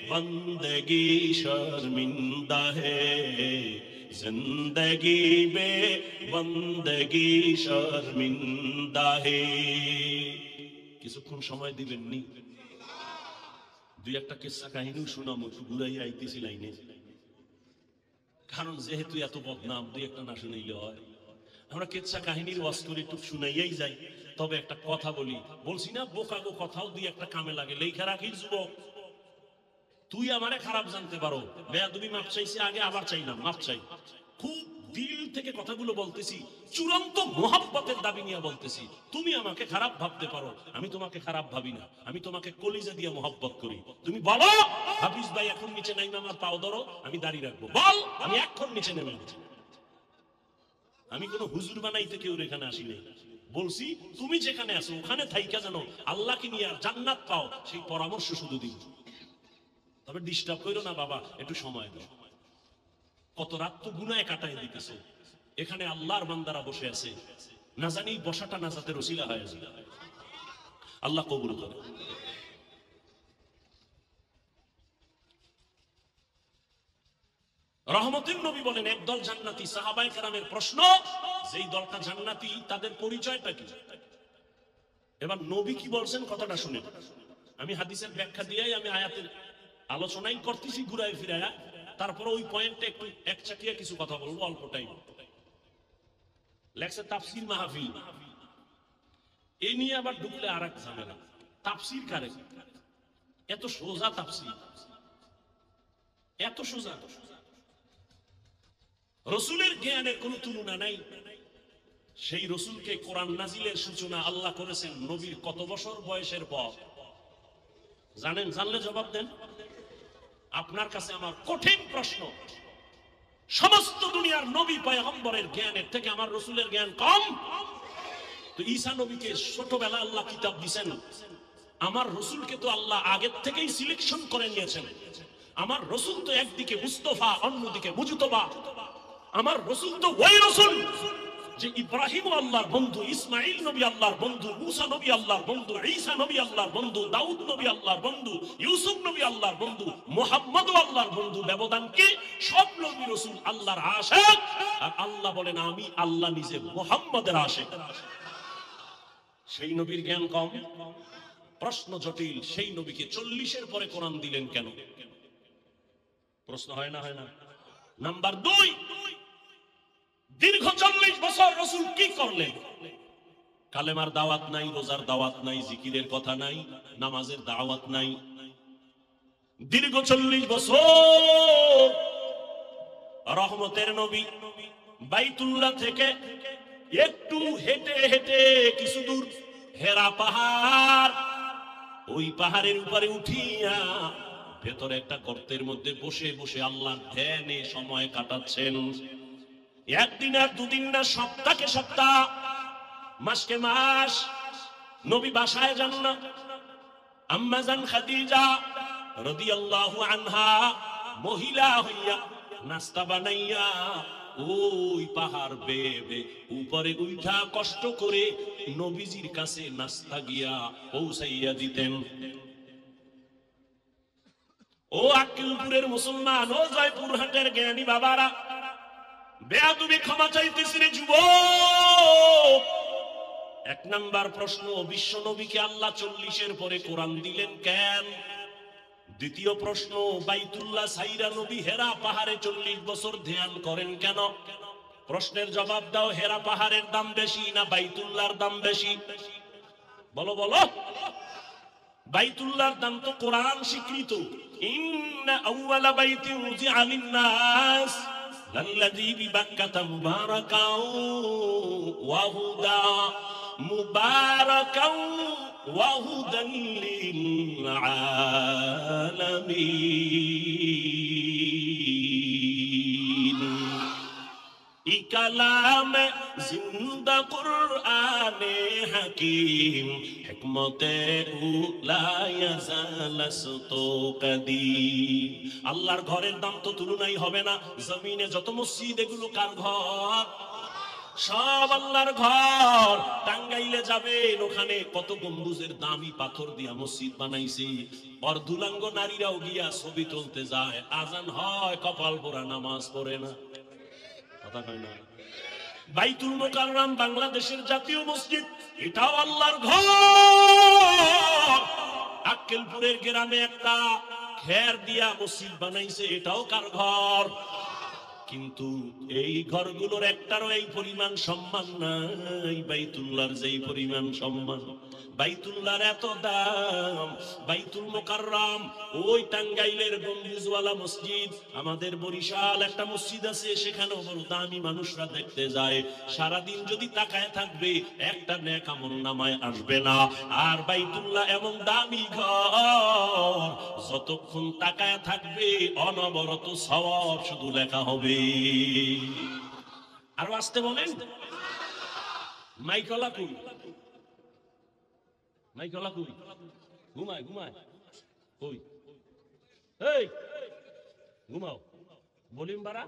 बंदगी शर्मिंदा है, जिंदगी में बंदगी शर्मिंदा है। কিছুক্ষণ সময় দিবেন নি? দুই একটা কিস্সা কাহিনীও শোনাবো, একটু ঘুরাই আইতেছি লাইনে। কারণ যেহেতু এত বদনাম, দুই একটা না শুনাইলে হয়। আমরা কিস্সা কাহিনীর ওয়াজ করে একটু শুনাইয়াই যাই। তবে একটা কথা বলি, বলছি না বোকাগো কথাও দুই একটা কামে লাগে। লেখা রাখিস যুবক, তুই আমারে খারাপ জানতে পারো, বেয়াদবি মাপ চাইছি আগে, আবার চাইলাম মাপ চাই। খুব দিল থেকে কথাগুলো বলতেছি, চূড়ান্ত মোহাব্বতের দাবি নিয়ে বলতেছি। তুমি আমাকে খারাপ ভাবতে পারো, আমি তোমাকে খারাপ ভাবি না। আমি তোমাকে কলিজা দিয়ে মোহাব্বত করি। তুমি বলো হাফিজ ভাই এখন নিচে নাইমে আমার পাও ধরো, আমি দাঁড়িয়ে রাখবো। বল আমি এখন নিচে নেমে গেছি। আমি কোনো হুজুর বানাইতে কেউ এখানে আসি নাই। বলছি তুমি যেখানে আছো ওখানে থাইকা জানো আল্লাহকে নিয়ে আর জান্নাত পাও, সেই পরামর্শ শুধু দিই। তবে ডিস্টার্ব করো না বাবা, একটু সময় দাও। কত রাত তো গুনায় কাটাই দিতেছে, এখানে আল্লাহর বান্দারা বসে আছে, না জানি বসাটা নাজাতের ওসিলা হয়ে যায়। আল্লাহ কবুল করে। রহমতের নবী বলেন একদল জান্নাতি। সাহাবায়ে কেরামের প্রশ্ন, যেই দলটা জান্নাতি তাদের পরিচয়টা কি? এবার নবী কি বলছেন কথাটা শুনে, আমি হাদিসের ব্যাখ্যা দিয়েই আমি আয়াতের আলোচনাই করতেছি ঘুরায় ফিরায়া। তারপরে ওই পয়েন্টে একটু একচাটিয়া কিছু কথা বলবো অল্প টাইম। লেখছে তাফসীর মাহফিল, এই নিয়ে আবার ঢুকলে আর এক ঝামেলা। তাফসীর কারে? এত সোজা তাফসীর, এত সোজা। রসুলের জ্ঞানের কোনো তুলনা নাই। সেই রসুলকে কোরআন নাজিলের সূচনা আল্লাহ করেছেন নবীর কত বছর বয়সের পর জানেন? জানলে জবাব দেন। আপনার কাছে আমার কঠিন প্রশ্ন, সমস্ত দুনিয়ার নবী পয়গম্বরের জ্ঞানের থেকে আমার রসুলের জ্ঞান কম? তো ঈসা নবীকে ছোটবেলা আল্লাহ কিতাব দিয়েছেন, আমার রসুলকে তো আল্লাহ আগের থেকেই সিলেকশন করে নিয়েছেন। আমার রসুল তো একদিকে মুস্তাফা, অন্যদিকে মুজতবা। আমার রসুল তো ওই রসুল যে ইব্রাহিম আল্লাহর বন্ধু, ইসমাইল নবী আল্লাহর বন্ধু, মুসা নবী আল্লাহর বন্ধু, ঈসা নবী আল্লাহর বন্ধু, দাউদ নবী আল্লাহর বন্ধু, ইউসুফ নবী আল্লাহর বন্ধু, মুহাম্মদ আল্লাহর বন্ধু। ব্যবধান কি? সব নবী রাসূল আল্লাহর আশিক, আর আল্লাহ বলেন আমি আল্লাহ নিজে মুহাম্মদের আশিক। সেই নবীর জ্ঞান কম? প্রশ্ন জটিল। সেই নবীকে 40-এর পরে কোরআন দিলেন কেন? প্রশ্ন হয় না? হয় না? নাম্বার 2, দীর্ঘ 40 বছর রাসূল কি করলেন? কালেমার দাওয়াত নাই, রোজার দাওয়াত নাই, জিকিরের কথা নাই, নামাজের দাওয়াত নাই। দীর্ঘ 40 বছর রহমতের নবী বাইতুল্লাহ থেকে একটু হেঁটে হেঁটে কিছু দূর হেরা পাহাড়, ওই পাহাড়ের উপরে উঠিয়া ভেতরে একটা গর্তের মধ্যে বসে বসে আল্লাহর ধ্যানে সময় কাটাচ্ছেন। একদিন আর দুদিন না, সপ্তাহকে সপ্তাহ, মাসকে মাস। নবী বাসায় যান না। আম্মা জান খাদিজা রাদিয়াল্লাহু আনহা মহিলা হইয়া নাস্তা বানাইয়া ওই পাহাড় বেয়ে বেয়ে উপরে উঠা কষ্ট করে নবীজির কাছে নাস্তা গিয়া পৌঁছাইয়া দিতেন। ও আক্কেলপুরের মুসলমান, ও জয়পুরহাটের জ্ঞানী বাবারা, বেয়াদবি ক্ষমা চাইতেছি রে যুবক। এক নাম্বার প্রশ্ন, বিশ্ব নবীকে আল্লাহ 40-এর পরে কোরআন দিলেন কেন? দ্বিতীয় প্রশ্ন, বাইতুল্লাহ সাইরা নবী হেরা পাহাড়ে 40 বছর ধ্যান করেন কেন? প্রশ্নের জবাব দাও। হেরা পাহাড়ের দাম বেশি না বাইতুল্লাহর দাম বেশি? বলো বলো। বাইতুল্লাহর দাম তো কোরআন স্বীকৃত। ইন্না আউওয়ালা বাইতিন উযিআ লিন-নাস লাল্লাযী বিবাক্কাতা মুবারাকাও ওয়া হুদা মুবারাকাও ওয়া হুদান লিল আলামিন। ই কালামে জিন্দা কুরআনে হাকিম হিকমতে লা ইয়াজালাস্তু কাদিম। আল্লাহর ঘরের দাম তো তুলনাই হবে না। জমিনে যত মসজিদ, এগুলো কার ঘর? সব আল্লাহর ঘর। টাঙ্গাইলে যাবেন, ওখানে কত গম্বুজের দামি পাথর দিয়া মসজিদ বানাইছে। অর্ধুলাঙ্গ নারীরাও গিয়া ছবি তুলতে যায়, আজান হয় কপাল পোড়া, নামাজ পড়ে না। কথা কয় না? বাইতুল মুকাররম বাংলাদেশের জাতীয় মসজিদ, এটাও আল্লাহর ঘর। আক্কেলপুরের গ্রামে একটা খের দিয়া মসজিদ বানাইছে, এটাও কার ঘর? কিন্তু এই ঘরগুলোর একটারও এই পরিমাণ সম্মান নাই বাইতুল্লাহর যেই পরিমাণ সম্মান। বাইতুল্লাহর এত দাম। বাইতুল মুকাররম ওই টাঙ্গাইলের গম্বুজওয়ালা মসজিদ, আমাদের বরিশাল একটা মসজিদ আছে, সেখানেও বড় দামি মানুষরা দেখতে যায়। সারাদিন যদি তাকায় থাকবে, একটা নেক আমল নামায় আসবে না। আর বাইতুল্লাহ এমন দামি ঘর, যতক্ষণ তাকায় থাকবে অনবরত সওয়াব শুধু লেখা হবে। আরো আসতে বলেন। মাইকলা কই? মাইকলা কই? ঘুমায় ঘুমায় কই? এই ঘুমাও, ভলিউম বাড়া।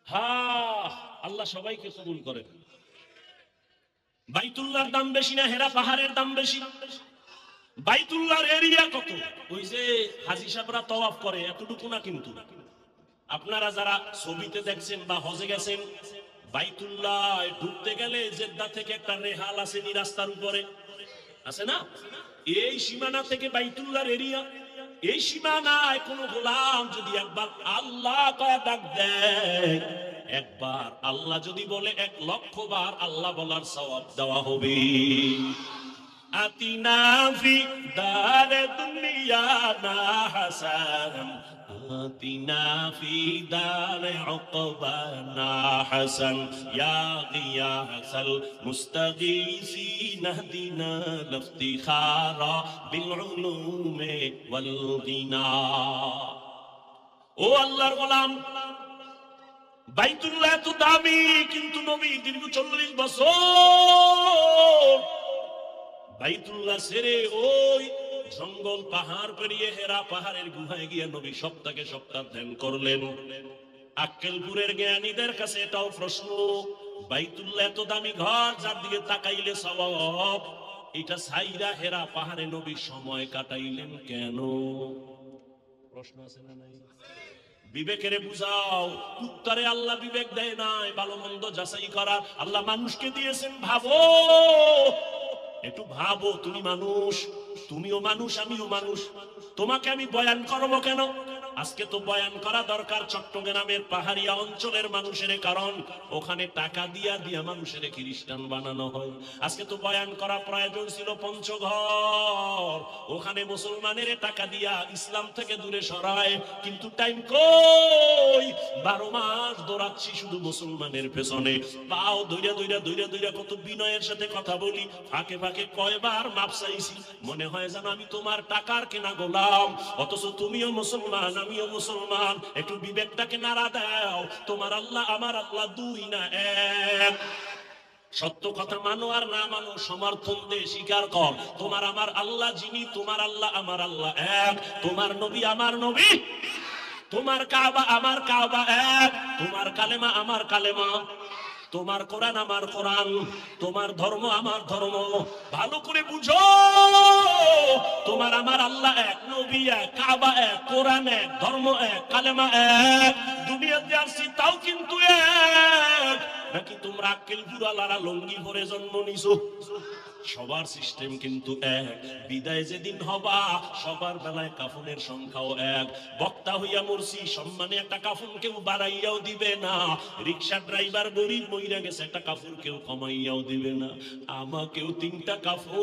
হ্যাঁ, আল্লাহ সবাইকে কবুল করেন। বাইতুল্লাহর দাম বেশি না হেরা পাহাড়ের দাম বেশি? বাইতুল্লাহর এরিয়া কত? ওই যে হাজী সাহেবরা তওয়াফ করে এতটুকু না। কিন্তু আপনারা যারা ছবিতে দেখছেন বা হজে গেছেন, বাইতুল্লাহ ঢুকতে গেলে জেদ্দা থেকে একটা রেহাল আছে নি রাস্তার উপরে, আছে না? এই সীমানা থেকে বাইতুল্লাহর এরিয়া, এই সীমানায় কোন গোলাম যদি একবার আল্লাহ কয়া ডাক দেয়, একবার আল্লাহ যদি বলে 1,00,000 বার আল্লাহ বলার সওয়াব দেওয়া হবে। আতিনা ফি দারে দুনিয়া না হাসান, আতিনা ফি দারে উকবানা হাসান, ইয়া গিয়াসাল মুস্তাগীসিন ইহদিনা লিফতিখারা বিল উলুমে ওয়াল গিনা। ও আল্লাহর গোলাম, বাইতুল্লাহ এত দামি, কিন্তু নবী দীর্ঘ 40 বছর বাইতুল্লাহ ছেড়ে ওই জঙ্গল পাহাড় পেরিয়ে হেরা পাহাড়ের গুহায় গিয়ে নবী সপ্তাহে সপ্তাহ ধ্যান করলেন। আক্কেলপুরের জ্ঞানীদের কাছে এটাও প্রশ্ন, বাইতুল্লাহ এত দামি ঘর, যার দিকে তাকাইলে সওয়াব, এটা সাইরা হেরা পাহাড়ে নবী সময় কাটাইলেন কেন? প্রশ্ন আছে না নাই? বিবেকেরে বুঝাও। উত্তরে আল্লাহ বিবেক দেয় নাই, ভালো মন্দ যাচাই করা আল্লাহ মানুষকে দিয়েছেন। ভাবো, একটু ভাবো। তুমি মানুষ, তুমিও মানুষ, আমিও মানুষ। তোমাকে আমি বয়ান করবো কেন? আজকে তো বয়ান করা দরকার চট্টগ্রামের পাহাড়িয়া অঞ্চলের মানুষের, কারণ ওখানে টাকা দিয়া দিয়া মানুষের খ্রিস্টান বানানো হয়। আজকে তো বয়ান করা প্রয়োজন ছিল পঞ্চঘর, ওখানে মুসলমানের টাকা দিয়া ইসলাম থেকে দূরে সরায়। কিন্তু টাইম কই? 12 মাস দৌড়াচ্ছি শুধু মুসলমানের পেছনে। পাও দইরা দইরা দইরা দইরা কত বিনয়ের সাথে কথা বলি, ফাঁকে ফাঁকে কয়বার মাপ চাইছি। মনে হয় যেন আমি তোমার টাকার কেনা গোলাম, অথচ তুমিও মুসলমান, আমিও মুসলমান। একটু বিবেকটাকে নাড়া দাও। তোমার আল্লাহ আমার আল্লাহ দুই না এক। সত্য কথা মানো আর না মানো, সমর্থন দিয়ে স্বীকার কর। তোমার আমার আল্লাহ যিনি, তোমার আল্লাহ আমার আল্লাহ এক। তোমার নবী আমার নবী তোমার কাবা আমার কাবা এক, তোমার কালেমা আমার কালেমা, তোমার কোরআন আমার কোরআন, তোমার ধর্ম আমার ধর্ম। ভালো করে বুঝো, তোমার আমার আল্লাহ এক, নবী এক, কাবা এক, কোরআন এক, ধর্ম এক, কালেমা এক। দুনিয়াতে আসছি তাও কিন্তু এক। নাকি তোমরা আক্কেল বুড়ালারা লঙ্গি ভরে জন্ম নিছো? সবার সিস্টেম কিন্তু এক। বিদায় যেদিন হবা সবার বেলায় কাফনের সংখ্যাও এক। বক্তা হইয়া মরছি, সম্মানে একটা কাফন কেউ বাড়াইয়াও দিবে না। রিক্সা ড্রাইভার গরিব মইরা গেছে, একটা কাফন কেউ কমাইয়াও দিবে না। আমাকেও 3টা কাফন,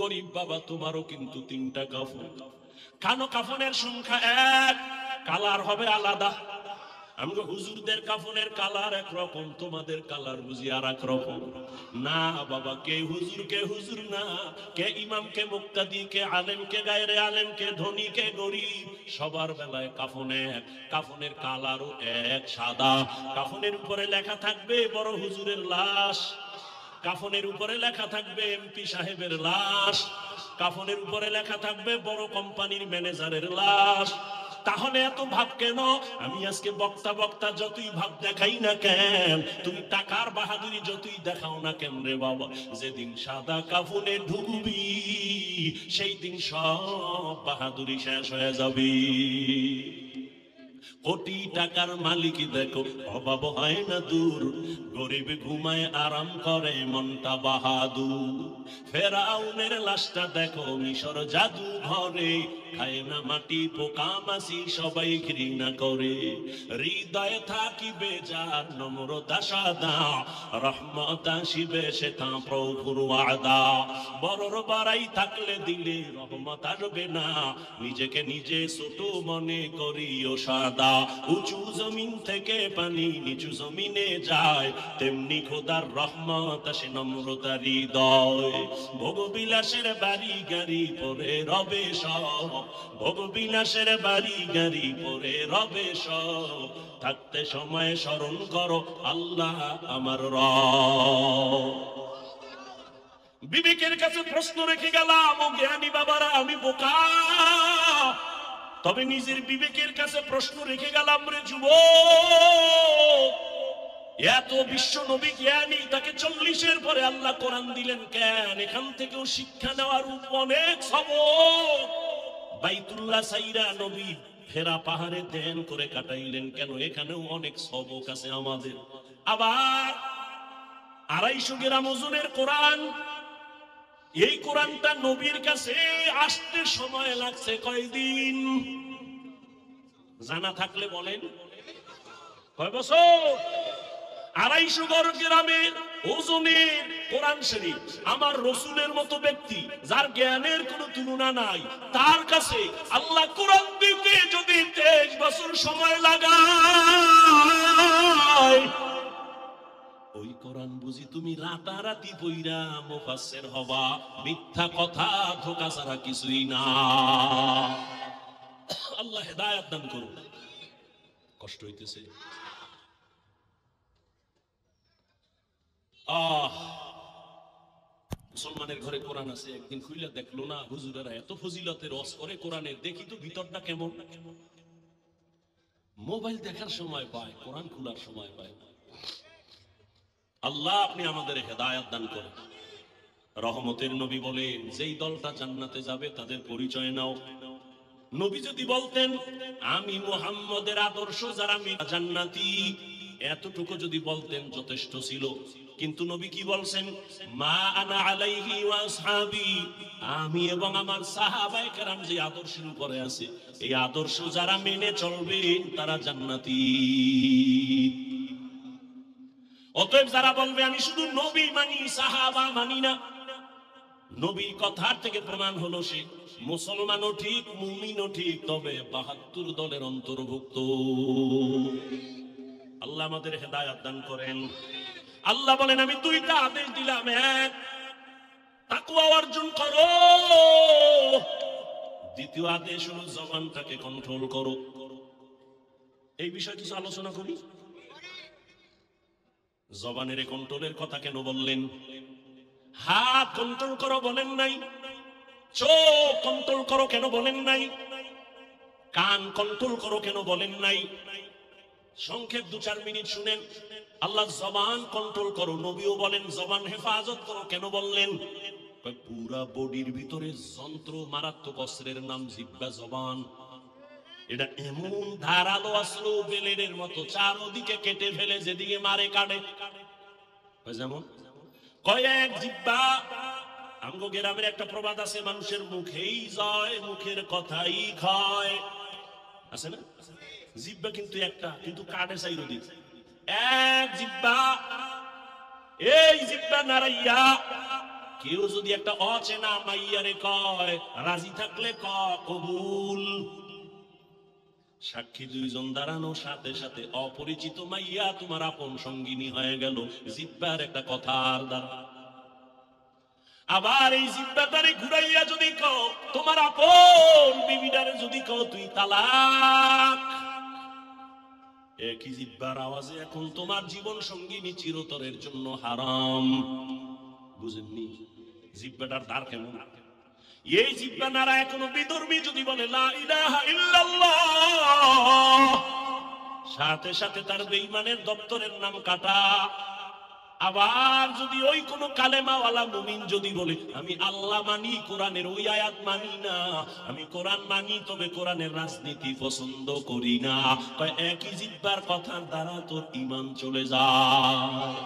গরিব বাবা তোমারও কিন্তু 3টা কাফন। কেন? কাফনের সংখ্যা এক, কালার হবে আলাদা। আমগো হুজুরদের কাফনের কালার একরকম, তোমাদের কালার বুঝি আর এক রকম। না বাবা, কে হুজুর না, কে ইমাম, কে মুক্তাদি, কে আলেম, কে গায়রে আলেম, কে ধনী, কে গরিব, সবার বেলায় কাফন এক। কাফনের কালারও এক, সাদা। কাফনের উপরে লেখা থাকবে বড় হুজুরের লাশ, কাফনের উপরে লেখা থাকবে এমপি সাহেবের লাশ, কাফনের উপরে লেখা থাকবে বড় কোম্পানির ম্যানেজারের লাশ। তাহলে এত ভাব কেন? আমি আজকে বক্তা যতই ভাব দেখাই না কেন, তুমি টাকার বাহাদুরি যতই দেখাও না কেন রে বাবা, যেদিন সাদা কাফনে ঢুকবি সেই দিন সব বাহাদুরি শেষ হয়ে যাবে। কোটি টাকার মালিক দেখো অভাব হয় না দূর, গরিব ঘুমায় আরাম করে মনটা বাহাদুর। ফেরাউনের লাশটা দেখো মিশর জাদু ঘরে, খায় না মাটি পোকা মাছি সবাই ঘৃণা করে। হৃদয়ে থাকিবে যার নম্রতা সাদা, রহমত আসিবে সেটা প্রভুর ওয়াদা। বড়র বাড়াই থাকলে দিলে রহমত আসবে না, নিজেকে নিজে ছোট মনে করিও সাদা। উঁচু জমিন থেকে পানি নিচু জমিনে যায়, তেমনি খোদার রহমত আসে নম্রতার হৃদয়। ভোগবিলাসের বাড়ি গাড়ি পরে রবে সব, ভোগবিলাসের বাড়ি গাড়ি পরে রবে সব। থাকতে সময় স্মরণ করো আল্লাহ আমার রব। বিবেকের কাছে প্রশ্ন রেখে গেলাম, ও জ্ঞানী বাবারা আমি বোকা, তবে নিজের বিবেকের কাছে প্রশ্ন রেখে গেলাম রে যুবক। এত বিশ্ব নবী জ্ঞানী, তাকে 40-এর পরে আল্লাহ কোরআন দিলেন কেন? এখান থেকেও শিক্ষা নেওয়ার অনেক সবক। বাইতুল্লাহ সাইরা নবী হেরা পাহাড়ে ধ্যান করে কাটাইলেন কেন? এখানেও অনেক সবক আছে আমাদের। আবার 250 গ্রাম ওজনের কোরআন, এই কোরআনটা নবীর কাছে আসতে সময় লাগছে কয়দিন? জানা থাকলে বলেন, কয় বছর? 250 গ্রামের ওজনের কোরআন শরীফ আমার রসুলের মতো ব্যক্তি, যার জ্ঞানের কোনো তুলনা নাই, তার কাছে আল্লাহ কোরআন দিতে যদি 23 বছর সময় লাগায়, ওই কোরআন বুঝি তুমি রাতারাতি পইরা মুফাসসির হবা? মিথ্যা কথা, ধোঁকা ছাড়া কিছুই না। আল্লাহ হেদায়েত দান করুন। কষ্ট হইতেছে? মুসলমানের ঘরে কোরআন আছে, একদিন খুইলা দেখলো না হুজুরেরা এত ফজিলতের রস করে কোরআনের, দেখি তো ভিতরটা কেমন। মোবাইল দেখার সময় পায়, কোরআন খোলার সময় পায় না। আল্লাহ আপনি আমাদের হেদায়েত দান করেন। রহমতের নবী বলেন, যেই দলটা জান্নাতে যাবে তাদের পরিচয় নাও। নবী যদি বলতেন আমি মুহাম্মদের আদর্শ যারা জান্নাতি, এতটুকু যদি বলতেন যথেষ্ট ছিল। কিন্তু নবী কি বলছেন? মা আনা আলাইহি ওয়া আসহাবি, আমি এবং আমার সাহাবায়ে কেরাম যে আদর্শের উপরে আছে, এই আদর্শ যারা মেনে চলবেন তারা জান্নাতি। অতএব যারা বলবে আমি শুধু নবী মানি সাহাবা মানি না, নবীর কথার থেকে প্রমাণ হলো সে মুসলমানও ঠিক মুমিনও ঠিক, তবে 72 দলের অন্তর্ভুক্ত। আল্লাহ আমাদের হেদায়েত দান করেন। আল্লাহ বলেন আমি 2টা আদেশ দিলাম। এক, তাকওয়া অর্জন করো। দ্বিতীয় আদেশ হলো জবানটাকে কন্ট্রোল করো। এই বিষয়ে কিছু আলোচনা করি। জবানের কন্ট্রোলের কথা কেন বললেন? হাত কন্ট্রোল করো বলেন নাই? চোখ কন্ট্রোল করো কেন বলেন নাই? কান কন্ট্রোল করো কেন বলেন নাই? সংক্ষেপ 2-4 মিনিট শুনেন। আল্লাহ জবান কন্ট্রোল করো, নবীও বলেন জবান হেফাজত করো, কেন বললেন? পুরা বডির ভিতরে যন্ত্র, মারাত্মক অস্ত্রের নাম জিহ্বা, জবান। এটা এমন ধারালো অস্ত্র, বেলের মতো, চারদিকে কেটে ফেলে, যেদিকে মারে কাটে। যেমন কয়েক জিহ্বা। আমগো গ্রামের একটা প্রবাদ আছে, মানুষের মুখেই যায়, মুখের কথাই খায়, আছে না? জিহ্বা কিন্তু একটা, কিন্তু কাটে চাইরো দিক। এক জিহ্বা, এই জিহ্বা নারাইয়া কেউ যদি একটা অচেনা মাইয়ারে কয়, রাজি থাকলে কবুল। সাক্ষী 2 জন দাঁড়ানো, সাথে সাথে অপরিচিত মাইয়া তোমার আপন সঙ্গিনী হয়ে গেল, জিহ্বার একটা কথার দ্বারা। আবার এই জিহ্বাটারে ঘুরাইয়া যদি কও তোমার আপন বিবিটারে, যদি কও তুই তালাক, একই জিহ্বার আওয়াজে এখন তোমার জীবন সঙ্গিনী চিরতরের জন্য হারাম। বুঝেননি জিহ্বাটার ধার কেমন? এই জিহ্বা নাড়ায় কোনো বিধর্মী যদি বলে লা ইলাহা ইল্লাল্লাহ, সাথে সাথে তার বেঈমানের দপ্তরের নাম কাটা। আবার যদি ওই কোন কালেমাওয়ালা মুমিন যদি বলে আমি আল্লাহ মানি, কোরআনের ওই আয়াত মানি না, আমি কোরআন মানি তবে কোরআনের রাজনীতি পছন্দ করি না, একই জিহ্বার কথার দ্বারা তোর ঈমান চলে যায়।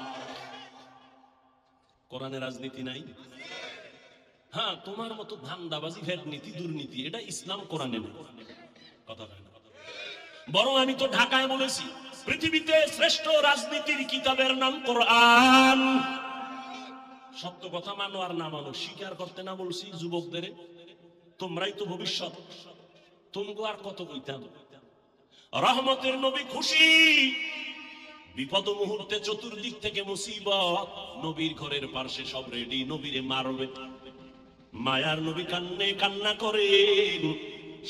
কোরআনের রাজনীতি নাই? হ্যাঁ, তোমার মতো ধান্দাবাজি, ভেট নীতি, দুর্নীতি, এটা ইসলাম কোরআনে নেই। কথা হয় না। বরং আমি তো ঢাকায় বলেছি, পৃথিবীতে শ্রেষ্ঠ রাজনীতির কিতাবের নাম কোরআন। সত্য কথা মানো আর না মানো, স্বীকার করতে না বলছি যুবকদের, তোমরাই তো ভবিষ্যৎ, তোমগো আর কত কইতে হবে। রহমতের নবী খুশি, বিপদ মুহূর্তে চতুর্দিক থেকে মুসিবত, নবীর ঘরের পাশে সব রেডি, নবীরে মারবে। মায়ার নবী কান্নে কান্না করেন,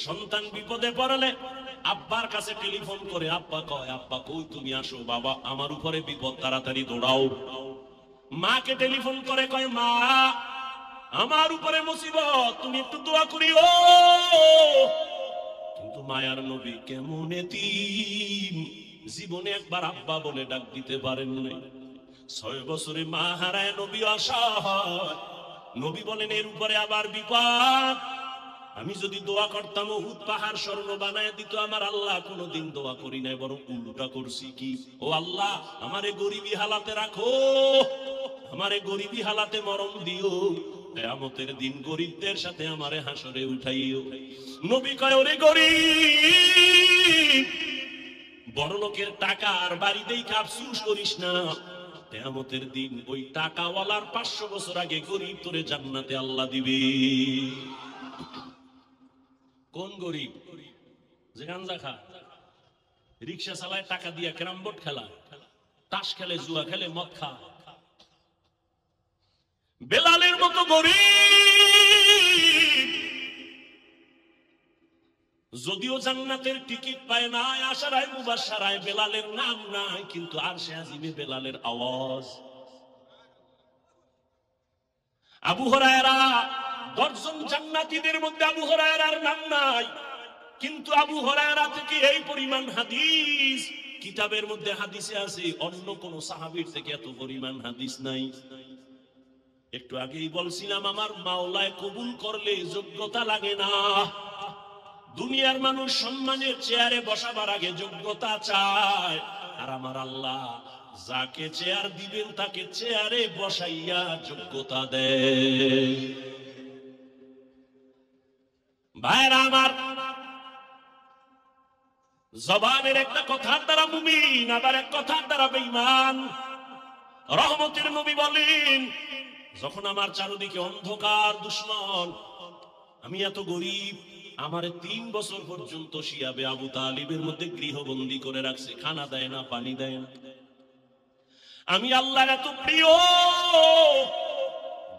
সন্তান বিপদে পড়লে আব্বার কাছে টেলিফোন করে, আব্বা কয় আব্বা কই তুমি আসো, বাবা আমার উপরে বিপদ, তাড়াতাড়ি দৌড়াও। মাকে টেলিফোন করে কয় মা আমার উপরে মুসিবত, তুমি একটু দোয়া করিও। কিন্তু মায়ার নবী কেমন এতিম, জীবনে একবার আব্বা বলে ডাক দিতে পারেন নাই। 6 বছরে মা হারায় নবী অসহায়। নবী বলেন এর উপরে আবার বিপদ, আমি যদি দোয়া করতাম উহুদ পাহাড় স্বর্ণ বানায় দিত আমার আল্লাহ, কোনদিন দোয়া করি নাই, বরং উল্টা করছি কি, ও আল্লাহ আমারে গরিবী হালাতে রাখো, আমারে গরিবী হালাতে মরণ দিও, কিয়ামতের দিন গরিবদের সাথে আমারে হাসরে উঠাইও। নবী কয় ওরে গরিব, বড়লোকের টাকা আর বাড়িতেই আফসোস করিস না, কিয়ামতের দিন ওই টাকাওয়ালার 500 বছর আগে গরিব তোরে জান্নাতে আল্লাহ দিবে। কোন গরিব? যে গাঞ্জা খা, রিক্সা চালায়, টাকা দিয়া ক্যারাম বোর্ড খেলা, তাস খেলে, জুয়া খেলে, মদ খা। বেলালের মতো গরিব যদিও জান্নাতের টিকিট পায় না, আশারায় মুবাশশারায় বেলালের নাম নাই, কিন্তু আরশে আজিমে বেলালের আওয়াজ। আবু হুরায়রা 10 জন জান্নাতীদের মধ্যে আবু হুরায়রার নাম নাই, কিন্তু আবু হুরায়রা থেকে এই পরিমাণ হাদিস কিতাবের মধ্যে হাদিসে আছে, অন্য কোন সাহাবীর থেকে এত পরিমাণ হাদিস নাই। একটু আগেই বলছিলাম আমার মাওলায় কবুল করলে যোগ্যতা লাগে না। দুনিয়ার মানুষ সম্মানের চেয়ারে বসাবার আগে যোগ্যতা চায়, আর আমার আল্লাহ যাকে চেয়ার দিবেন তাকে চেয়ারে বসাইয়া যোগ্যতা দেয়। ভাইরা আমার, জবানের একটা কথার দ্বারা মুমিন, আবার এক কথার দ্বারা বেঈমান। রহমতের নবী বলেন যখন আমার চারদিকে অন্ধকার, দুশমন, আমি এত গরিব, আমারে 3 বছর পর্যন্ত শিয়াবে আবু তালিবের মধ্যে গৃহবন্দী করে রাখছে, খানা দেয় না, পানি দেয় না। আমি আল্লাহর এত প্রিয়,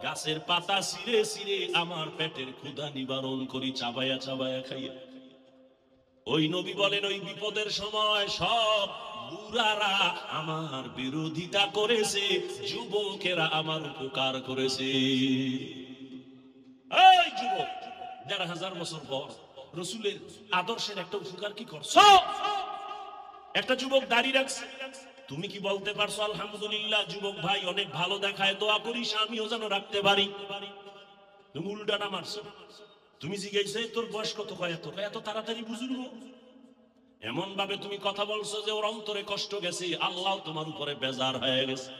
গাছের পাতা ছিঁড়ে ছিঁড়ে আমার পেটের ক্ষুধা নিবারণ করি, চাবায়া চাবায়া খাইয়া। ওই নবী বলেন ওই বিপদের সময় সব বুড়ারা আমার বিরোধিতা করেছে, যুবকেরা আমার উপকার করেছে। এই যুবক, 1500 বছর পর রাসূলের আদর্শের একটা উপকার কি করছো? একটা যুবক দাড়ি রাখছে, তুমি কি বলতে পারছো আলহামদুলিল্লাহ যুবক ভাই অনেক ভালো দেখায়, দোয়া করিস আমিও যেন রাখতে পারি? তুমি উল্টাটা মারছো। তুমি জিজ্ঞাসা তোর বয়স কত? কয় এত। এত তাড়াতাড়ি বুঝুন? এমন ভাবে তুমি কথা বলছো যে ওর অন্তরে কষ্ট গেছে, আল্লাহ তোমার উপরে বেজার হয়ে গেছে।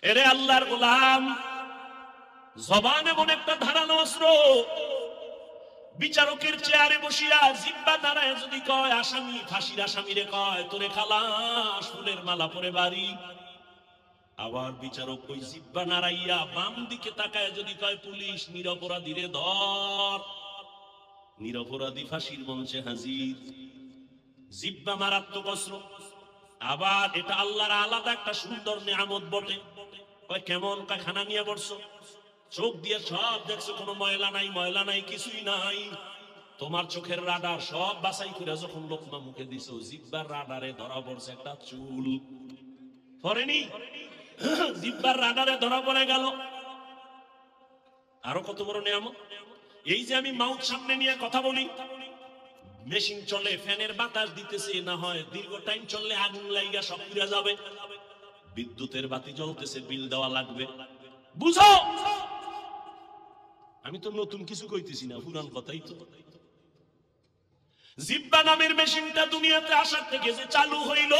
এরে আল্লাহর গোলাম, জবান এমন একটা ধারালো অস্ত্র, বিচারকের চেয়ারে বসিয়া জিহ্বা নাড়ায় যদি কয় আসামি, ফাঁসির আসামিরে কয় তোরে খালাস ফুলের মালা পরে বাড়ি, আবার বিচারক ওই জিহ্বা নাড়াইয়া বাম দিকে তাকায় যদি কয় পুলিশ নিরপরাধীরে ধর, নিরপরাধী ফাঁসির মঞ্চে হাজির। জিহ্বা মারাত্মক অস্ত্র। আবার এটা আল্লাহর আলাদা একটা সুন্দর নিয়ামত বটে। কয় কেমন? কয় খানা নিয়ে বসছো, চোখ দিয়ে সব দেখছো, কোনো ময়লা নাই, ময়লা নাই, কিছুই নাই। তোমার চোখের রাডার সব বাছাই করে যখন লোকমা মুখে দিছো, জিহ্বার রাডারে ধরা পড়ছে একটা চুল। পড়েনি? জিহ্বার রাডারে ধরা পড়ে গেল। আরো কত বড় নিয়ামত! এই যে আমি মাউথ সামনে নিয়ে কথা বলি, মেশিন চলে, ফ্যানের বাতাস দিতেছে, না হয় দীর্ঘ টাইম চললে আগুন লাইগা সব পুড়ে যাবে। বিদ্যুতের বাতি জ্বলতেছে, বিল দেওয়া লাগবে। বুঝো, আমি তো নতুন কিছু কইতেছি না, পুরান কথাই তো। জিহ্বা নামের মেশিনটা দুনিয়াতে আসার থেকে যে চালু হইল,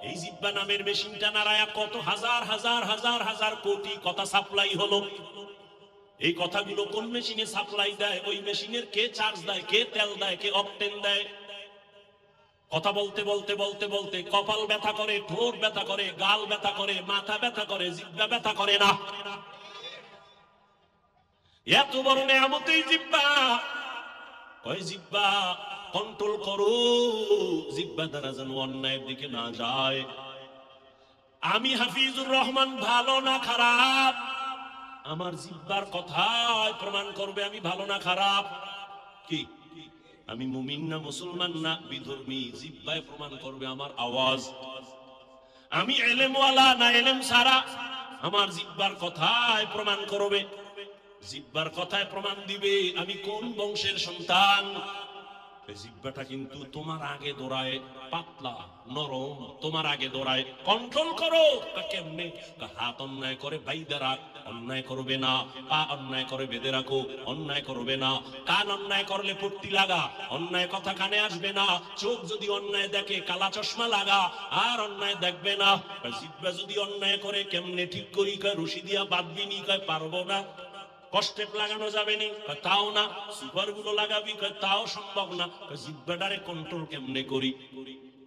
এই জিহ্বা নামের মেশিনটা নাড়ায়া কত হাজার হাজার হাজার হাজার কোটি কথা সাপ্লাই হলো। এই কথাগুলো কোন মেশিনে সাপ্লাই দেয়? ওই মেশিনের কে চার্জ দেয়, কে তেল দেয়, কে অকটেন দেয়? কথা বলতে বলতে বলতে বলতে কপাল ব্যথা করে, ঠোঁট ব্যথা করে, গাল ব্যথা করে, মাথা ব্যথা করে, জিহ্বা ব্যথা করে না? এত বড় নিয়ামত এই জিহ্বা। ওই জিহ্বা কন্ট্রোল করো, জিহ্বা দ্বারা যেন অন্যায়ের দিকে না যায়। আমি হাফিজুর রহমান ভালো না খারাপ, আমার জিহ্বার কথায় প্রমাণ করবে আমি ভালো না খারাপ। কি আমি মুমিন না মুসলমান না বিধর্মী, জিহ্বায় প্রমাণ করবে আমার আওয়াজ। আমি এলেমওয়ালা না এলেম সারা, আমার জিহ্বার কথায় প্রমাণ করবে। জিহ্বার কথায় প্রমাণ দিবে আমি কোন বংশের সন্তান। জিহ্বাটা কিন্তু তোমার আগে দৌড়ায়, পাতলা নরম, তোমার আগে দৌড়ায়। কন্ট্রোল করো। কেমনে? হাত অন্যায় করে বাইদা রাখ, অন্যায় করবে না। পা অন্যায় করে বেঁধে রাখো, অন্যায় করবে না। কান অন্যায় করলে পট্টি লাগা, অন্যায় কথা কানে আসবে না। চোখ যদি অন্যায় দেখে কালা চশমা লাগা, আর অন্যায় দেখবে না। জিহ্বা যদি অন্যায় করে কেমনে ঠিক করি? কয় রশি দিয়া বাঁধবি নি? কয় পারবো না। কষ্টেপ লাগানো যাবে নি? তাও না। সুপার গুলো লাগাবি? তাও সম্ভব না। জিহ্বাটারে কন্ট্রোল কেমনে করি?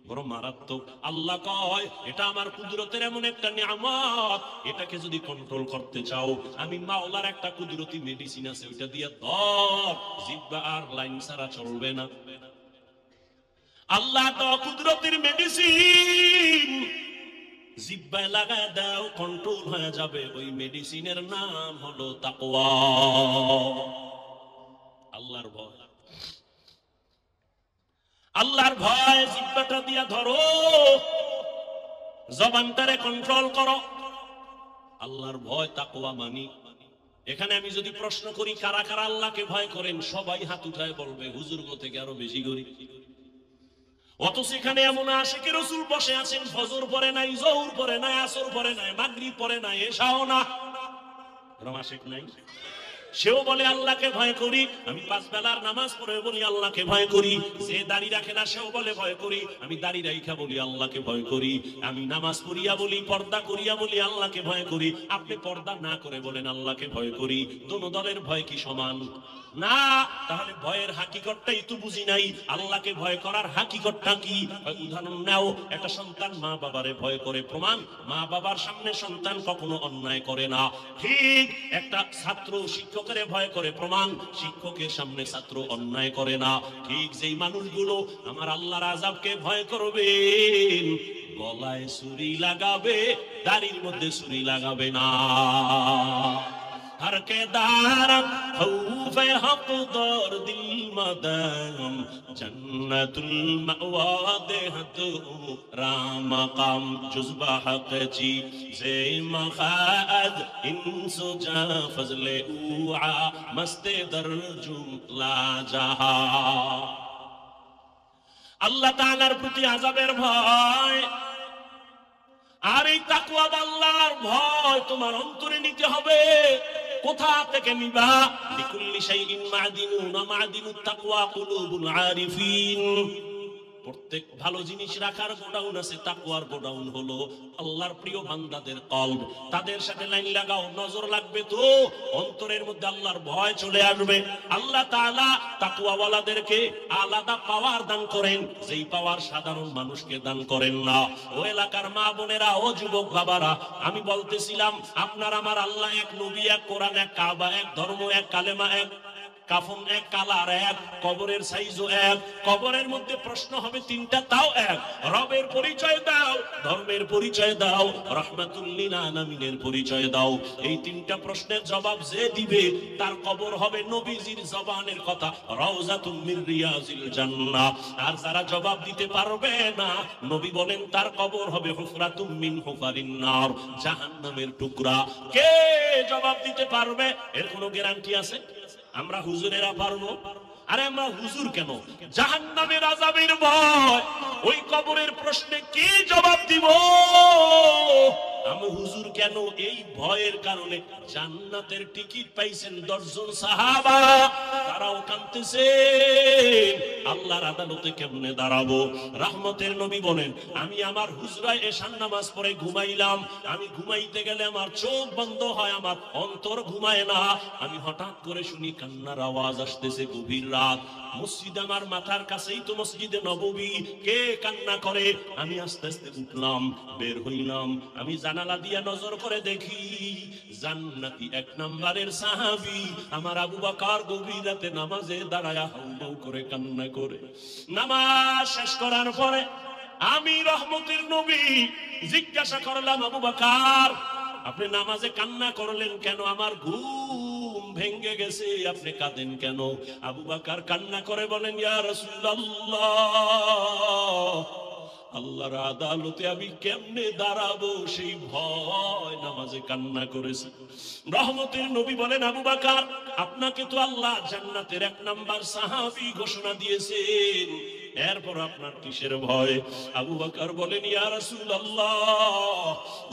বড় মারাত্মক। আল্লাহ কয় এটা আমার কুদরতের এমন একটা নিয়ামত, এটাকে যদি কন্ট্রোল করতে চাও, আমি মাওলার একটা কুদরতি মেডিসিন আছে, ওইটা দিয়ে ধর, জিহ্বা আর লাইন ছাড়া চলবে না। আল্লাহ তো কুদরতের মেডিসিন, জিহ্বায় লাগায় দাও, কন্ট্রোল হয়ে যাবে। ওই মেডিসিনের নাম হলো তাকওয়া, আল্লাহর ভয়। আল্লাহর ভয় জিহ্বাটা দিয়া ধরো, জবানটারে কন্ট্রোল করো। আল্লাহর ভয় তাকওয়া মানি। এখানে আমি যদি প্রশ্ন করি কারা কারা আল্লাহকে ভয় করেন, সবাই হাত উঠায় বলবে হুজুর গো থেকে আরো বেশি করি। অথচ এখানে এমন আশিকে রাসূল বসে আছেন, ফজর পড়ে নাই, যোহর পড়ে নাই, আসর পড়ে নাই, মাগরিব পড়ে নাই, এশাও না, এরকম আশিক নাই? সেও বলে আল্লাহকে ভয় করি। আমি 5 বেলার নামাজ পড়ে বলি আল্লাহকে ভয় করি। যে দাড়ি রাখে না সেও বলে ভয় করি। আমি দাড়ি রাইখা বলি আল্লাহকে ভয় করি। আমি নামাজ পড়িয়া বলি, পর্দা করিয়া বলি আল্লাহকে ভয় করি। আপনি পর্দা না করে বলেন আল্লাহকে ভয় করি। দোনো দলের ভয় কি সমান? না। তাহলে ভয়ের হাকিকতটাই তো বুঝি নাই। আল্লাহকে ভয় করার হাকিকতটা কি? উদাহরণ নাও, একটা সন্তান মা বাবারে ভয় করে, প্রমাণ মা বাবার সামনে সন্তান কখনো অন্যায় করে না। ঠিক একটা ছাত্র শিক্ষকের ভয় করে, প্রমাণ শিক্ষকের সামনে ছাত্র অন্যায় করে না। ঠিক যেই মানুষগুলো আমার আল্লাহর আযাবকে ভয় করবে, গলায় ছুরি লাগাবে, দাড়ির মধ্যে ছুরি লাগাবে না। हर के दारम खौफे हक दौर दिल मदम जन्नतुल मअवा देहत राम मकाम जुज़बा हक ची जे मखाद इंसु जा फजले उआ मस्ते दर जुमला जहा আল্লাহ তাআলার প্রতি আযাবের ভয় আর এই তাকওয়া আল্লাহর ভয় তোমার অন্তরে নিতে হবে কোথা থেকে নিবা লিকুল্লি শাইইন মাদিনুন মাদিনুত তাকওয়া কুলুবুল আরিফিন প্রত্যেক ভালো জিনিস রাখার গোডাউন আছে তাকওয়ার গোডাউন হলো আল্লাহর প্রিয় বান্দাদের কলব তাদের সাথে লাইন লাগাও নজর লাগবে তো অন্তরের মধ্যে আল্লাহর ভয় চলে আসবে আল্লাহ তাআলা তাকওয়াওয়ালাদেরকে আলাদা পাওয়ার দান করেন যেই পাওয়ার সাধারণ মানুষকে দান করেন না ও এলাকার মা বোনেরা ও যুবক বাবারা আমি বলতেছিলাম আপনার আমার আল্লাহ এক নবী এক কোরআন এক কাবা এক ধর্ম এক কালেমা এক কাফন এক কালার এক কবরের সাইজও এক কবরের মধ্যে প্রশ্ন হবে তিনটা তাও এক রবের পরিচয় দাও ধর্মের পরিচয় দাও রাহমাতুল লিল আলামিনের পরিচয় দাও এই তিনটা প্রশ্নের জবাব যে দিবে তার কবর হবে নবীজির জবানের কথা রাউজাতুম মির রিয়াজিল জান্নাহ আর যারা জবাব দিতে পারবে না নবী বলেন তার কবর হবে হুফরাতুম মিন হুফারিন নার জাহান্নামের টুকরা কে জবাব দিতে পারবে এর কোনো গ্যারান্টি আছে আমরা হুজুরেরা পারবো আরে আমরা হুজুর কেন জাহান্নামের আযাবের ভয় ওই কবরের প্রশ্নে কি জবাব দিব আমি হুজুর কেন এই ভয়ের কারণে জান্নাতের টিকিট পাইছেন 10 জন সাহাবা তারাও কাঁদতেছে আল্লাহর আদালতে কেমনে দাঁড়াবো রহমতের নবী বলেন আমি আমার হুজরায় এশার নামাজ পড়ে ঘুমাইলাম আমি ঘুমাইতে গেলে আমার চোখ বন্ধ হয় আমার অন্তর ঘুমায় না আমি হঠাৎ করে শুনি কান্নার আওয়াজ আসতেছে গভীর রাত মসজিদ আমার মাথার কাছেই তো মসজিদে নববী কে কান্না করে আমি আস্তে আস্তে উঠলাম বের হইলাম আমি জানালা দিয়া নজর করে দেখি জান্নাতি এক নম্বরের সাহাবী আমার আবু বকর গভীর রাতে নামাজে দাঁড়ায়া হাউমাউ করে কান্না করে নামাজ শেষ করার পরে আমি রহমতের নবী জিজ্ঞাসা করলাম আবু বকর আপনি নামাজে কান্না করলেন কেন আমার ঘুম ভেঙে গেছে আপনি কাঁদেন কেন আবু বকর কান্না করে বলেন ইয়া রাসূলুল্লাহ আল্লাহর আদালতে আমি কেমনে দাঁড়াবো সেই ভয় নামাজে কান্না করেছি রহমতের নবী বলেন আবু বকর আপনাকে তো আল্লাহ জান্নাতের 1 নাম্বার সাহাবী ঘোষণা দিয়েছেন এরপর আপনার কিসের ভয় আবু বকর বলেন ইয়া রাসূলুল্লাহ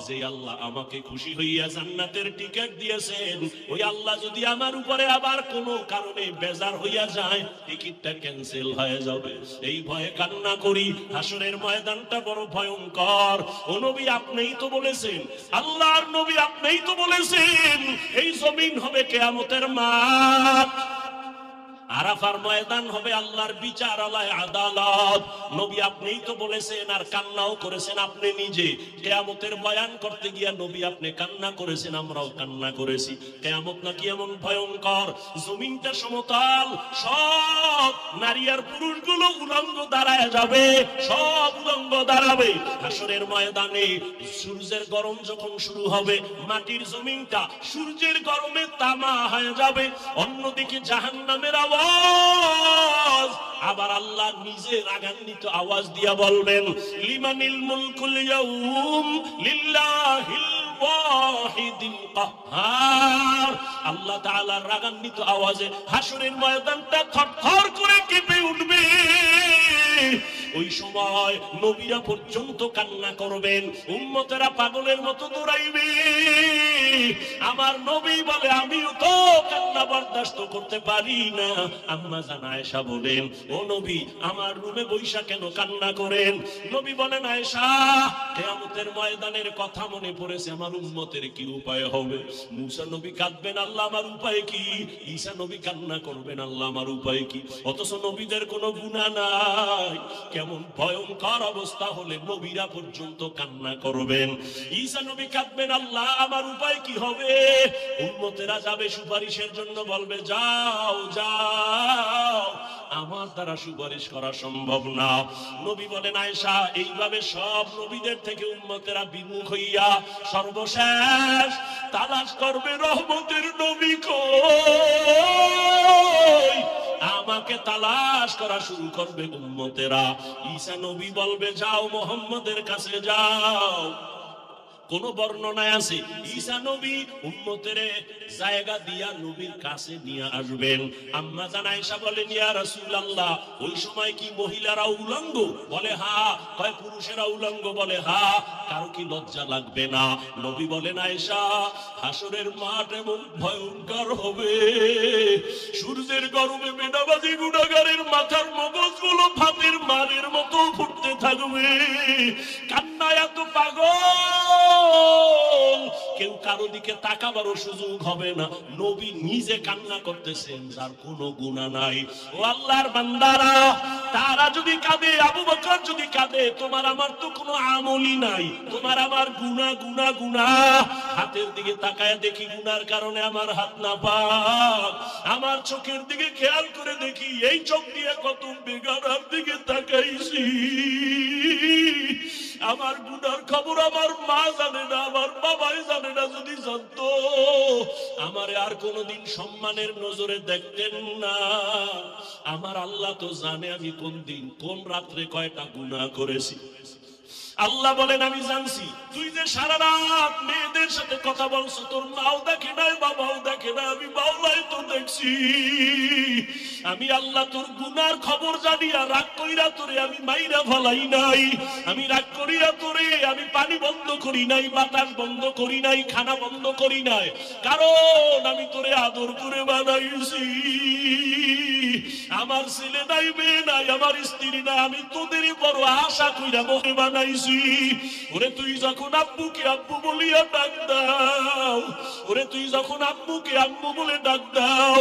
যে আল্লাহ আমাকে খুশি হইয়া জান্নাতের টিকিট দিয়েছেন ওই আল্লাহ যদি আমার উপরে আবার কোনো কারণে বেজার হইয়া যায় টিকিটটা ক্যান্সেল হয়ে যাবে এই ভয়ে কান্না করি হাসরের ময়দানটা বড় ভয়ঙ্কর ও নবী আপনিই তো বলেছেন আল্লাহর নবী আপনিই তো বলেছেন এই জমিন হবে কিয়ামতের মাঠ আরাফার ময়দান হবে আল্লাহর বিচারালয় আদালত নবী আপনিই তো বলেছেন আর কান্নাও করেছেন আপনি নিজে কিয়ামতের বয়ান করতে গিয়া নবী আপনি কান্না করেছেন আমরাও কান্না করেছি কিয়ামত নাকি এমন ভয়ঙ্কর জমিনটা সমতল সব নারী আর পুরুষগুলো উলঙ্গ দাঁড়ায় যাবে সব উলঙ্গ দাঁড়াবে হাসরের ময়দানে সূর্যের গরম যখন শুরু হবে মাটির জমিনটা সূর্যের গরমে তামা হয়ে যাবে অন্যদিকে জাহান্নামের আওয়াজ আবার আল্লাহ নিজে রাগান্বিত আওয়াজ দিয়া বলবেন লিমানিল মুলকুল ইয়াউম লিল্লাহিল ওয়াহিদিল কাহ্হার আল্লাহ তাআলার রাগান্বিত আওয়াজে হাসরের ময়দানটা থরথর করে কেঁপে উঠবে ওই সময় নবীরা পর্যন্ত কান্না করবেন উম্মতেরা পাগলের মতো দৌড়াইবে আমার নবী বলে আমিও তো কান্না বরদাস্ত করতে পারি না আম্মা জান আয়েশা বলেন ও নবী আমার রুমে বৈশা কেন কান্না করেন নবী বলেন আয়েশা কিয়ামতের ময়দানের কথা মনে পড়েছে আমার উম্মতের কি উপায় হবে মুসা নবী কাঁদবেন আল্লাহ আমার উপায় কি ঈসা নবী কান্না করবেন আল্লাহ আমার উপায় কি অথচ নবীদের কোনো গুনাহ নাই কেমন এমন ভয়ঙ্কর অবস্থা হলে নবীরা পর্যন্ত কান্না করবেন। ঈসা নবী কাঁদবেন, আল্লাহ আমার উপায় কি হবে? উম্মতেরা যাবে সুপারিশের জন্য, বলবে যাও যাও, আমার দ্বারা সুপারিশ করা সম্ভব না। নবী বলেন, আয়েশা এইভাবে সব নবীদের থেকে উম্মতেরা বিমুখ হইয়া সর্বশেষ তালাশ করবে রহমতের নবী কই, আমাকে তালাশ করা শুরু করবে উম্মতেরা। ঈসা নবী বলবে যাও মুহাম্মদের কাছে যাও। কোন বর্ণনায় আছে ঈসা নবী উম্মতের জায়গা দিয়া নবীর কাছে নিয়ে আসবেন। আম্মা জান আয়েশা বলেন, ইয়া রাসূলুল্লাহ ওই সময় কি মহিলারা উলঙ্গ? বলে হ্যাঁ। কয় পুরুষেরা উলঙ্গ? বলে হ্যাঁ। কারো কি লজ্জা লাগবে না? নবী বলেন, আয়েশা হাসরের মাঠ এমন ভয়ঙ্কর হবে, সূর্যের গরমে বেনামাজি গুনাহগারের মাথার মগজগুলো ভাতের মারের মতো ফুটতে থাকবে, কান্নায় এত পাগল কেউ কারো দিকে তাকাবারও সুযোগ হবে না। নবী নিজে কান্না করতেছেন, যার কোনো গুনাহ নাই। ও আল্লাহর বান্দারা, তারা যদি কাঁদে, আবু বকর যদি কাঁদে, তোমার আমার তো কোনো আমলই নাই, তোমার আমার গুনাহ গুনাহ গুনাহ। হাতের দিকে তাকায় দেখি গুনার কারণে আমার হাত না পাক, আমার চোখের দিকে খেয়াল করে দেখি এই চোখ দিয়ে কত বেগানার দিকে তাকাইছি। আমার গুনার খবর আমার মা জানে না, আমার বাবাই জানে না। যদি জানতো আমারে আর কোনদিন সম্মানের নজরে দেখতেন না। আমার আল্লাহ তো জানে আমি কোন দিন কোন রাত্রে কয়টা গুনাহ করেছি। আল্লাহ বলেন, আমি জানছি তুই যে সারা রাত মেয়েদের সাথে কথা বলছো, তোর মাও দেখে নাই বাবাও দেখে না, আমি মাওলাই তো দেখছি। আমি আল্লাহ তোর গুনার খবর জানিয়া রাগ কইরা তোরে আমি মাইরা ফেলাই নাই, আমি রাগ করিয়া তোরে আমি পানি বন্ধ করি নাই, বাতাস বন্ধ করি নাই, খানা বন্ধ করি নাই, কারণ আমি তোরে আদর করে বানাইছি। আমার ছেলে নাই, মেয়ে নাই, আমার স্ত্রী না, আমি তোদের বড় আশা কইরা মনে বানাইছি। ওরে তুই যখন আব্বুকে আব্বু বলিয়া ডাক দাও, ওরে তুই যখন আব্বুকে আম্মু বলে ডাক দাও,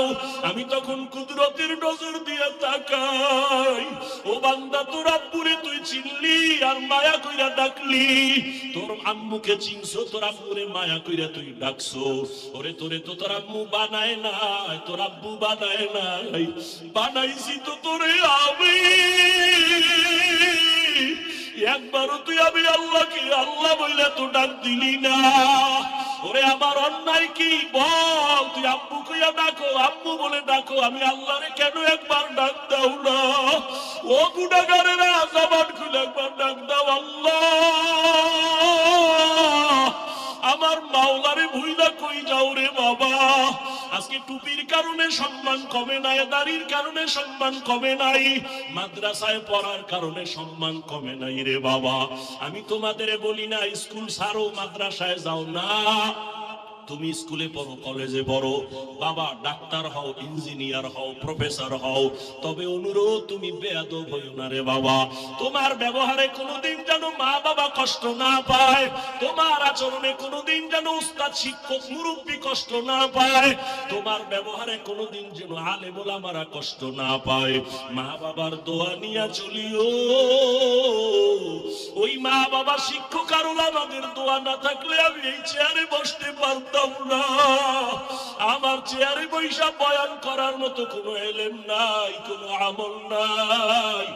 আমি তখন কুদরতের নজর দিয়ে তাকাই। ও বান্দা, তোর আব্বুরে তুই চিনলি আর মায়া কইরা ডাকলি, তোর আম্মুকে চিনছো, তোর আব্বুরে মায়া কইরা তুই ডাকছো। ওরে তোরে তো তোর আম্মু বানায় নাই, তোর আব্বু বানায় নাই, বানাইছি তো তোরে আমি। একবারও তুই আমি আল্লাহকে আল্লাহ বইলে তো ডাক দিলি না। ওরে আমার অন্যায় কি বল? তুই আব্বু কইয়া ডাকো, আব্বু বলে ডাকো, আমি আল্লাহরে কেন একবার ডাক দাও না? ও গুনাহগারেরা জবান খুলে একবার ডাক দাও, আল্লাহ আমার মাওলারে ভুইলা কই যাও রে বাবা। আজকে টুপির কারণে সম্মান কমে নাই, দাড়ির কারণে সম্মান কমে নাই, মাদ্রাসায় পড়ার কারণে সম্মান কমে নাই রে বাবা। আমি তোমাদের বলি না স্কুল ছাড়ো, মাদ্রাসায় যাও না। তুমি স্কুলে পড়ো, কলেজে পড়ো, বাবা ডাক্তার হও, ইঞ্জিনিয়ার হও, প্রফেসর হও, তবে অনুরোধ তুমি বেয়াদব হইও না রে বাবা। তোমার ব্যবহারে কোনোদিন যেন মা বাবা কষ্ট না পায়, তোমার আচরণে কোনোদিন যেন উস্তাদ শিক্ষক মুরব্বী কষ্ট না পায়, তোমার ব্যবহারে কোনোদিন যেন আলেম ওলামারা কষ্ট না পায়। মা বাবার দোয়া নিয়া চলিও। ওই মা বাবা শিক্ষক আর ওলামাদের দোয়া না থাকলে আমি এই চেয়ারে বসতে পারতাম না। আমার চেয়ারে বৈশা বয়ান করার মতো কোনো এলেম নাই, কোনো আমল নাই।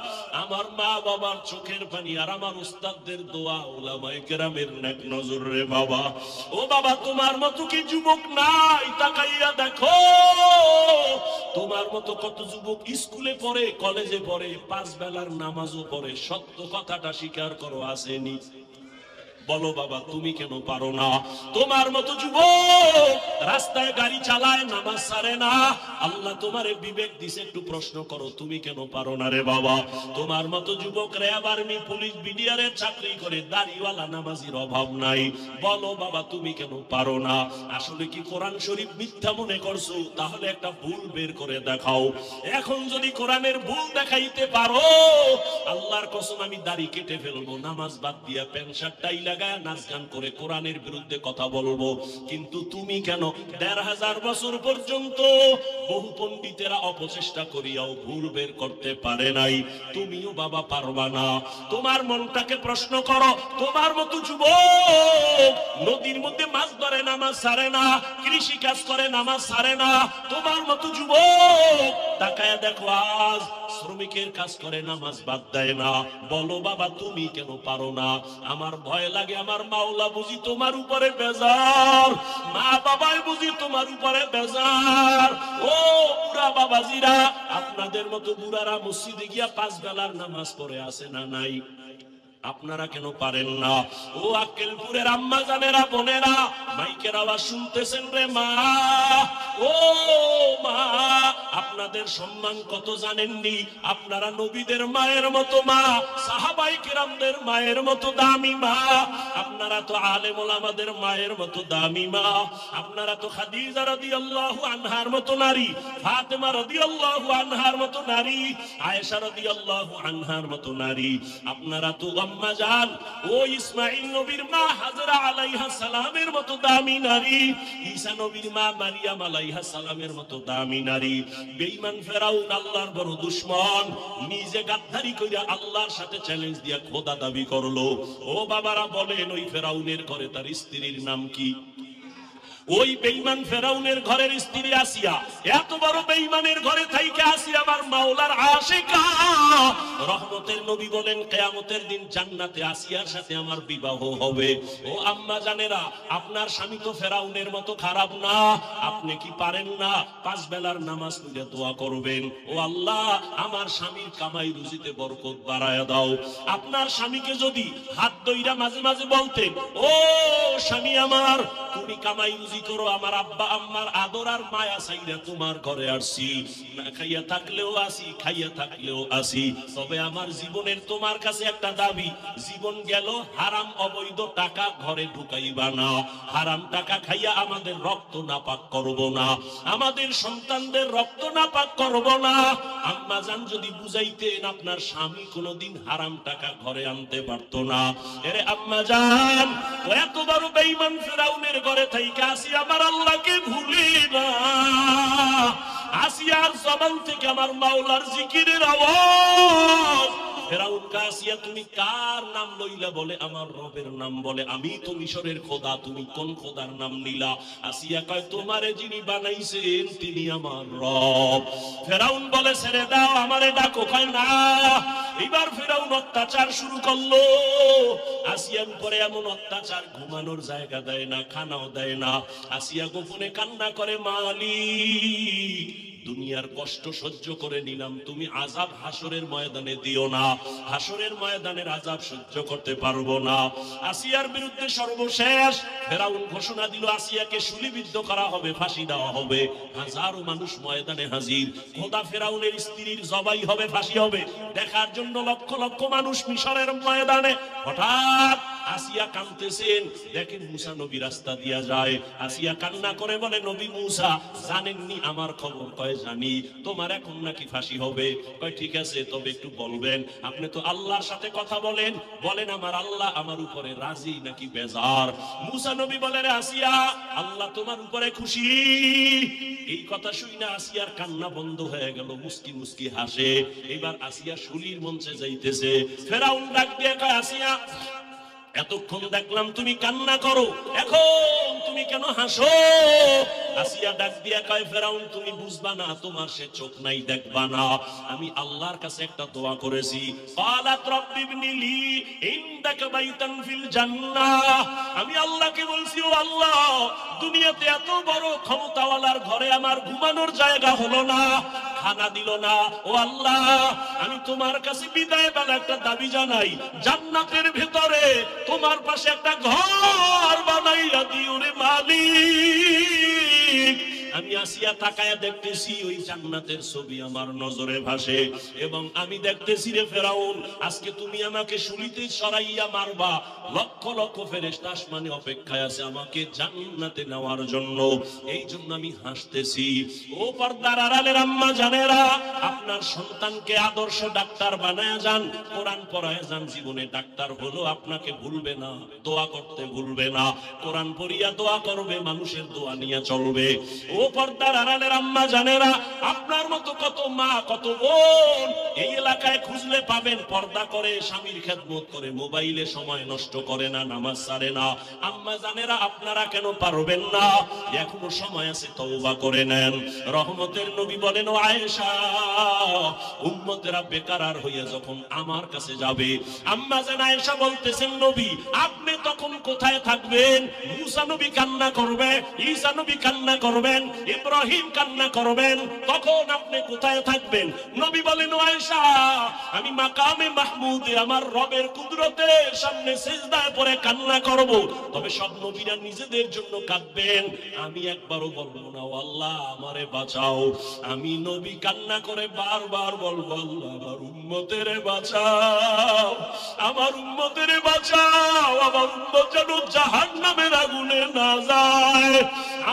আমার মা বাবার চোখের পানি আর আমার উস্তাদদের দোয়া, উলামায়ে কেরামের নেক নজর রে বাবা। ও বাবা, তোমার মতো কি যুবক নাই? তাকাইয়া দেখো, তোমার মতো কত যুবক স্কুলে পড়ে, কলেজে পড়ে, 5 বেলার নামাজও পড়ে। সত্য কথাটা স্বীকার করো, আসেনি? বলো বাবা, তুমি কেন পারো না? তোমার মতো যুবক রাস্তায় গাড়ি চালায়, নামাজ ছাড়ে না। আল্লাহ তোমারে বিবেক দিছে, একটু প্রশ্ন করো, তুমি কেন পারো না রে বাবা? তোমার মতো যুবক র্যাব, আর্মি, পুলিশ, বিডিআরের চাকরি করে, দাড়িওয়ালা নামাজির অভাব নাই। বলো বাবা, তুমি কেন পারো না? আসলে কি কোরআন শরীফ মিথ্যা মনে করছো? তাহলে একটা ভুল বের করে দেখাও। এখন যদি কোরআনের ভুল দেখাইতে পারো, আল্লাহর কসম আমি দাড়ি কেটে ফেলবো, নামাজ বাদ দিয়া প্যান্ট শার্ট টাইলা জায়গায় নাচ গান করে কোরআনের বিরুদ্ধে কথা বলবো, কিন্তু তুমি কেন ১৫০০ বছর পর্যন্ত বহু পণ্ডিতেরা অপচেষ্টা করিয়াও ভুল বের করতে পারে নাই, তুমিও বাবা পারবা না? তোমার মনটাকে প্রশ্ন করো। তোমার মতো যুবক নদীর মধ্যে মাছ ধরে নামাজ ছাড়ে না, কৃষি কাজ করে নামাজ ছাড়ে না। তোমার মতো যুবক তাকায় দেখো আজ শ্রমিকের কাজ করে নামাজ বাদ দেয় না। বলো বাবা তুমি কেন পারো না? আমার ভয় লাগে আমার মাওলা বুঝি তোমার উপরে বেজার, মা বাবাই বুঝি তোমার উপরে বেজার। ও বুড়া বাবাজিরা, আপনাদের মতো বুড়ারা মসজিদে গিয়া 5 বেলার নামাজ পড়ে আসে না নাই? আপনারা কেন পারেন না? ও আক্কেলপুরের আম্মা জানেরা, বোনেরা, মাইকের আওয়াজ শুনতেছেন রে মা? ও মা, আপনাদের সম্মান কত জানেননি? আপনারা নবীদের মায়ের মতো মা, সাহাবায়ে কেরামদের মায়ের মতো দামি মা। আপনারা তো আলেম ওলামাদের মায়ের মতো দামি মা। আপনারা তো খাদিজা রাদিয়াল্লাহু আনহার মতো নারী, ফাতেমা রাদিয়াল্লাহু আনহার মতো নারী, আয়েশা রাদিয়াল্লাহু আনহার মতো নারী। আপনারা তো আম্মা জান ও ইসমাঈল নবীর মা হাজরা আলাইহা সালামের মতো দামি নারী, ঈসা নবীর মা মারিয়াম আলাইহা সালামের মতো দামি নারী। বেঈমান ফেরাউন আল্লাহর বড় দুশমন, নিজে গাদ্দারি কইরা আল্লাহর সাথে চ্যালেঞ্জ দিয়া খোদা দাবি করলো। ও বাবারা বলেন ওই ফেরাউনের ঘরে তার স্ত্রীর নাম কি? ওই বেঈমান ফেরাউনের ঘরের স্ত্রী আসিয়া, এত বড় বেঈমানের ঘরে থাইকা আসিয়া আমার মাওলার আশিকা। রহমতের নবী বলেন কিয়ামতের দিন জান্নাতে আসিয়ার সাথে আমার বিবাহ হবে। ও আম্মা জানেরা, আপনার স্বামী তো ফেরাউনের মতো খারাপ না। আপনি কি পারেন না 5 বেলার নামাজ পড়ে দোয়া করবেন, ও আল্লাহ আমার স্বামীর কামাই রুজিতে বরকত বাড়ায়া দাও। আপনার স্বামীকে যদি হাত ধইরা মাঝে মাঝে বলতেন, ও স্বামী আমার, তুমি কামাই রুজি করো, আমার আব্বা আম্মার আদর আর মায়া চাইরা তোমার ঘরে আসছি, না খাইয়া থাকলেও আসি, খাইয়া থাকলেও আসি, তবে আমার জীবনের তোমার কাছে একটা দাবি, জীবন গেল হারাম অবৈধ টাকা ঘরে ঢুকাইবা না, হারাম টাকা খাইয়া আমাদের রক্ত নাপাক করব না, আমাদের সন্তানদের রক্ত নাপাক করব না। আম্মা জান যদি বুঝাইতেন, আপনার স্বামী কোনোদিন হারাম টাকা ঘরে আনতে পারতো না। এরে আম্মা জান, এত বড় বেঈমান ফেরাউনের ঘরে থাইকা আসি আমার আল্লাহকে ভুলি না। আসিয়ার জবান থেকে আমার মাওলার জিকিরের আওয়াজ। ফেরাউন কাসিয়া, তুমি কার নাম লইলা? বলে আমার রবের নাম। বলে আমি তো মিশরের খোদা, তুমি কোন খোদার নাম নিলা? আসিয়া কয় তোমারে যিনি বানাইছেন তিনি আমার রব। ফেরাউন বলে ছেড়ে দাও, আমারে ডাকো। কয় না। এবার ফেরাউন অত্যাচার শুরু করলো। আসিয়ার উপরে এমন অত্যাচার, ঘুমানোর জায়গা দেয় না, খানাও দেয় না। আসিয়া গোপনে কান্না করে, মালিক দুনিয়ার কষ্ট সহ্য করে নিলাম, তুমি আযাব হাসরের ময়দানে দিও না, হাসরের ময়দানের আযাব সহ্য করতে পারবো না। আসিয়ার বিরুদ্ধে সর্বশেষ ফেরাউন ঘোষণা দিল, আসিয়াকে শুলিবিদ্ধ করা হবে, ফাঁসি দেওয়া হবে। হাজারো মানুষ ময়দানে হাজির, খোদা ফেরাউনের স্ত্রীর জবাই হবে, ফাঁসি হবে। দেখার জন্য লক্ষ লক্ষ মানুষ মিশরের ময়দানে। হঠাৎ আসিয়া কাঁদতেছেন, দেখেন মুসা নবী রাস্তা দিয়া যায়। আসিয়া কান্না করে বলে, নবী মুসা জানেননি আমার খবর? কয় জানি। তোমার এখন নাকি ফাঁসি হবে? কয় ঠিক আছে, তবে একটু বলবেন, আপনি তো আল্লাহর সাথে কথা বলেন, বলেন আমার আল্লাহ আমার উপরে রাজি নাকি বেজার? মুসা নবী বলেন, আসিয়া আল্লাহ তোমার উপরে খুশি। এই কথা শুই না আসিয়ার কান্না বন্ধ হয়ে গেল, মুস্কি মুস্কি হাসে। এবার আসিয়া শুলির মঞ্চে যাইতেছে। ফেরাউন ডাক দিয়ে কয়, আসিয়া এতক্ষণ দেখলাম তুমি কান্না করো, এখন তুমি কেন হাসো? আসিয়া ডাক দিয়া কয়, ফেরাউন তুমি বুঝবা না, তোমার সে চোখ নাই, দেখবা না। আমি আল্লাহর কাছে একটা দোয়া করেছি, ক্বালাত রাব্বিবনি লি ইনদাকা বাইতান ফিল জান্নাহ। আমি আল্লাহকে বলছি, ও আল্লাহ দুনিয়াতে এত বড় ক্ষমতাওয়ালার ঘরে আমার ঘুমানোর জায়গা হলো না, খানা দিল না। ও আল্লাহ আমি তোমার কাছে বিদায় বেলা একটা দাবি জানাই, জান্নাতের ভেতরে তোমার পাশে একটা ঘর বানাইয়া দিও রে মালিক। আমি আসিয়া তাকায়া দেখতেছি ওই জান্নাতের ছবি আমার নজরে ভাসে, এবং আমি দেখতেছি রে ফেরাউন, আজকে তুমি আমাকে শুলিতে সরাইয়া মারবা, লক্ষ লক্ষ ফেরেশতা আসমানে অপেক্ষায় আছে আমাকে জান্নাতে নেওয়ার জন্য। এই জন্য আমি হাসতেছি। ও পর্দার আড়ালের আম্মা জানেরা, আপনার সন্তানকে আদর্শ ডাক্তার বানায় যান, কোরআন পড়ায় যান, জীবনে ডাক্তার হলো আপনাকে ভুলবে না, দোয়া করতে ভুলবে না, কোরআন পড়িয়া দোয়া করবে, মানুষের দোয়া নিয়ে চলবে। ও পর্দার আড়ালের আম্মা জানেরা, আপনার মতো কত মা কত বোন এই এলাকায় খুঁজলে পাবেন, পর্দা করে, স্বামীর খেদমত করে, মোবাইলে সময় নষ্ট করে না, নামাজ ছাড়ে না। আম্মা জানেরা, আপনারা কেন পারবেন না? এখনো সময় আছে, তওবা করে নেন। রহমতের নবী বলেন, ও আয়েশা, উম্মতেরা বেকার হইয়া যখন আমার কাছে যাবে, আম্মা জান আয়েশা বলতেছেন, নবী আপনি তখন কোথায় থাকবেন? মুসা নবী কান্না করবে, ঈসা নবী কান্না করবেন, ইব্রাহিম কান্না করবেন, তখন আপনি কোথায় থাকবেন? নবী বলেন, ও আয়েশা, আমি মাকামে মাহমুদে আমার রবের কুদরতের সামনে সিজদায় পড়ে কান্না করব। তবে সব নবীরা নিজেদের জন্য কাঁদবেন, আমি একবারও বলবো না ও আল্লাহ আমারে বাঁচাও। আমি নবী কান্না করে বারবার বলবো, আল্লাহ আমার উম্মতের বাঁচাও, আমার উম্মতের বাঁচাও, আমার উম্মত যেন জাহান্নামের আগুনে না যায়।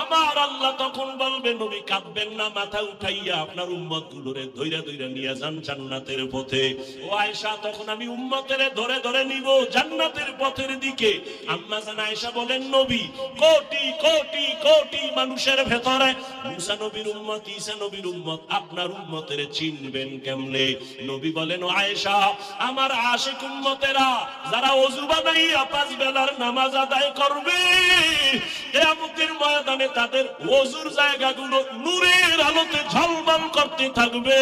আমার আল্লাহ তখন বলবে, নবী কাঁদবেন না, মাথা উঠাইয়া আপনার উম্মত গুলোরে ধইরা ধইরা নিয়ে যান জান্নাতের পথে। ও আয়েশা, তখন আমি উম্মতের ধরে ধরে নিব জান্নাতের পথের দিকে। আম্মা জান আয়েশা বলেন, নবী কোটি কোটি কোটি মানুষের ভেতরে মুসা নবীর উম্মত, ঈসা নবীর উম্মত, আপনার উম্মতের চিনবেন কেমনে? নবী বলেন, ও আয়েশা, আমার আশিক উম্মতেরা যারা ওযু বানাইয়া 5 বেলার নামাজ আদায় করবে, কিয়ামতের ময়দানে তাদের ওযুর জায়গাগুলো নূরের আলোতে ঝলমল করতে থাকবে।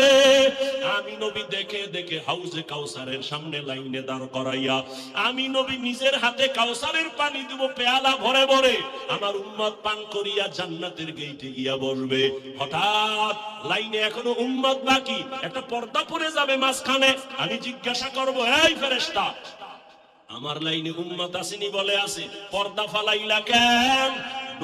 আমি নবী দেখে দেখে হাউজে কাউসারের সামনে লাইনে দাঁড় করাইয়া আমি নবী নিজের হাতে কাউসারের পানি দেব পেয়ালা ভরে ভরে, আমার উম্মত পান করিয়া জান্নাতের গেটে গিয়া বসবে। হঠাৎ লাইনে এখনো উম্মত বাকি, একটা পর্দা পড়ে যাবে মাঝখানে। আমি জিজ্ঞাসা করব, এই ফেরেশতা, আমার লাইনে উম্মত আসেনি? বলে আছে। পর্দা ফালাইলা কেন?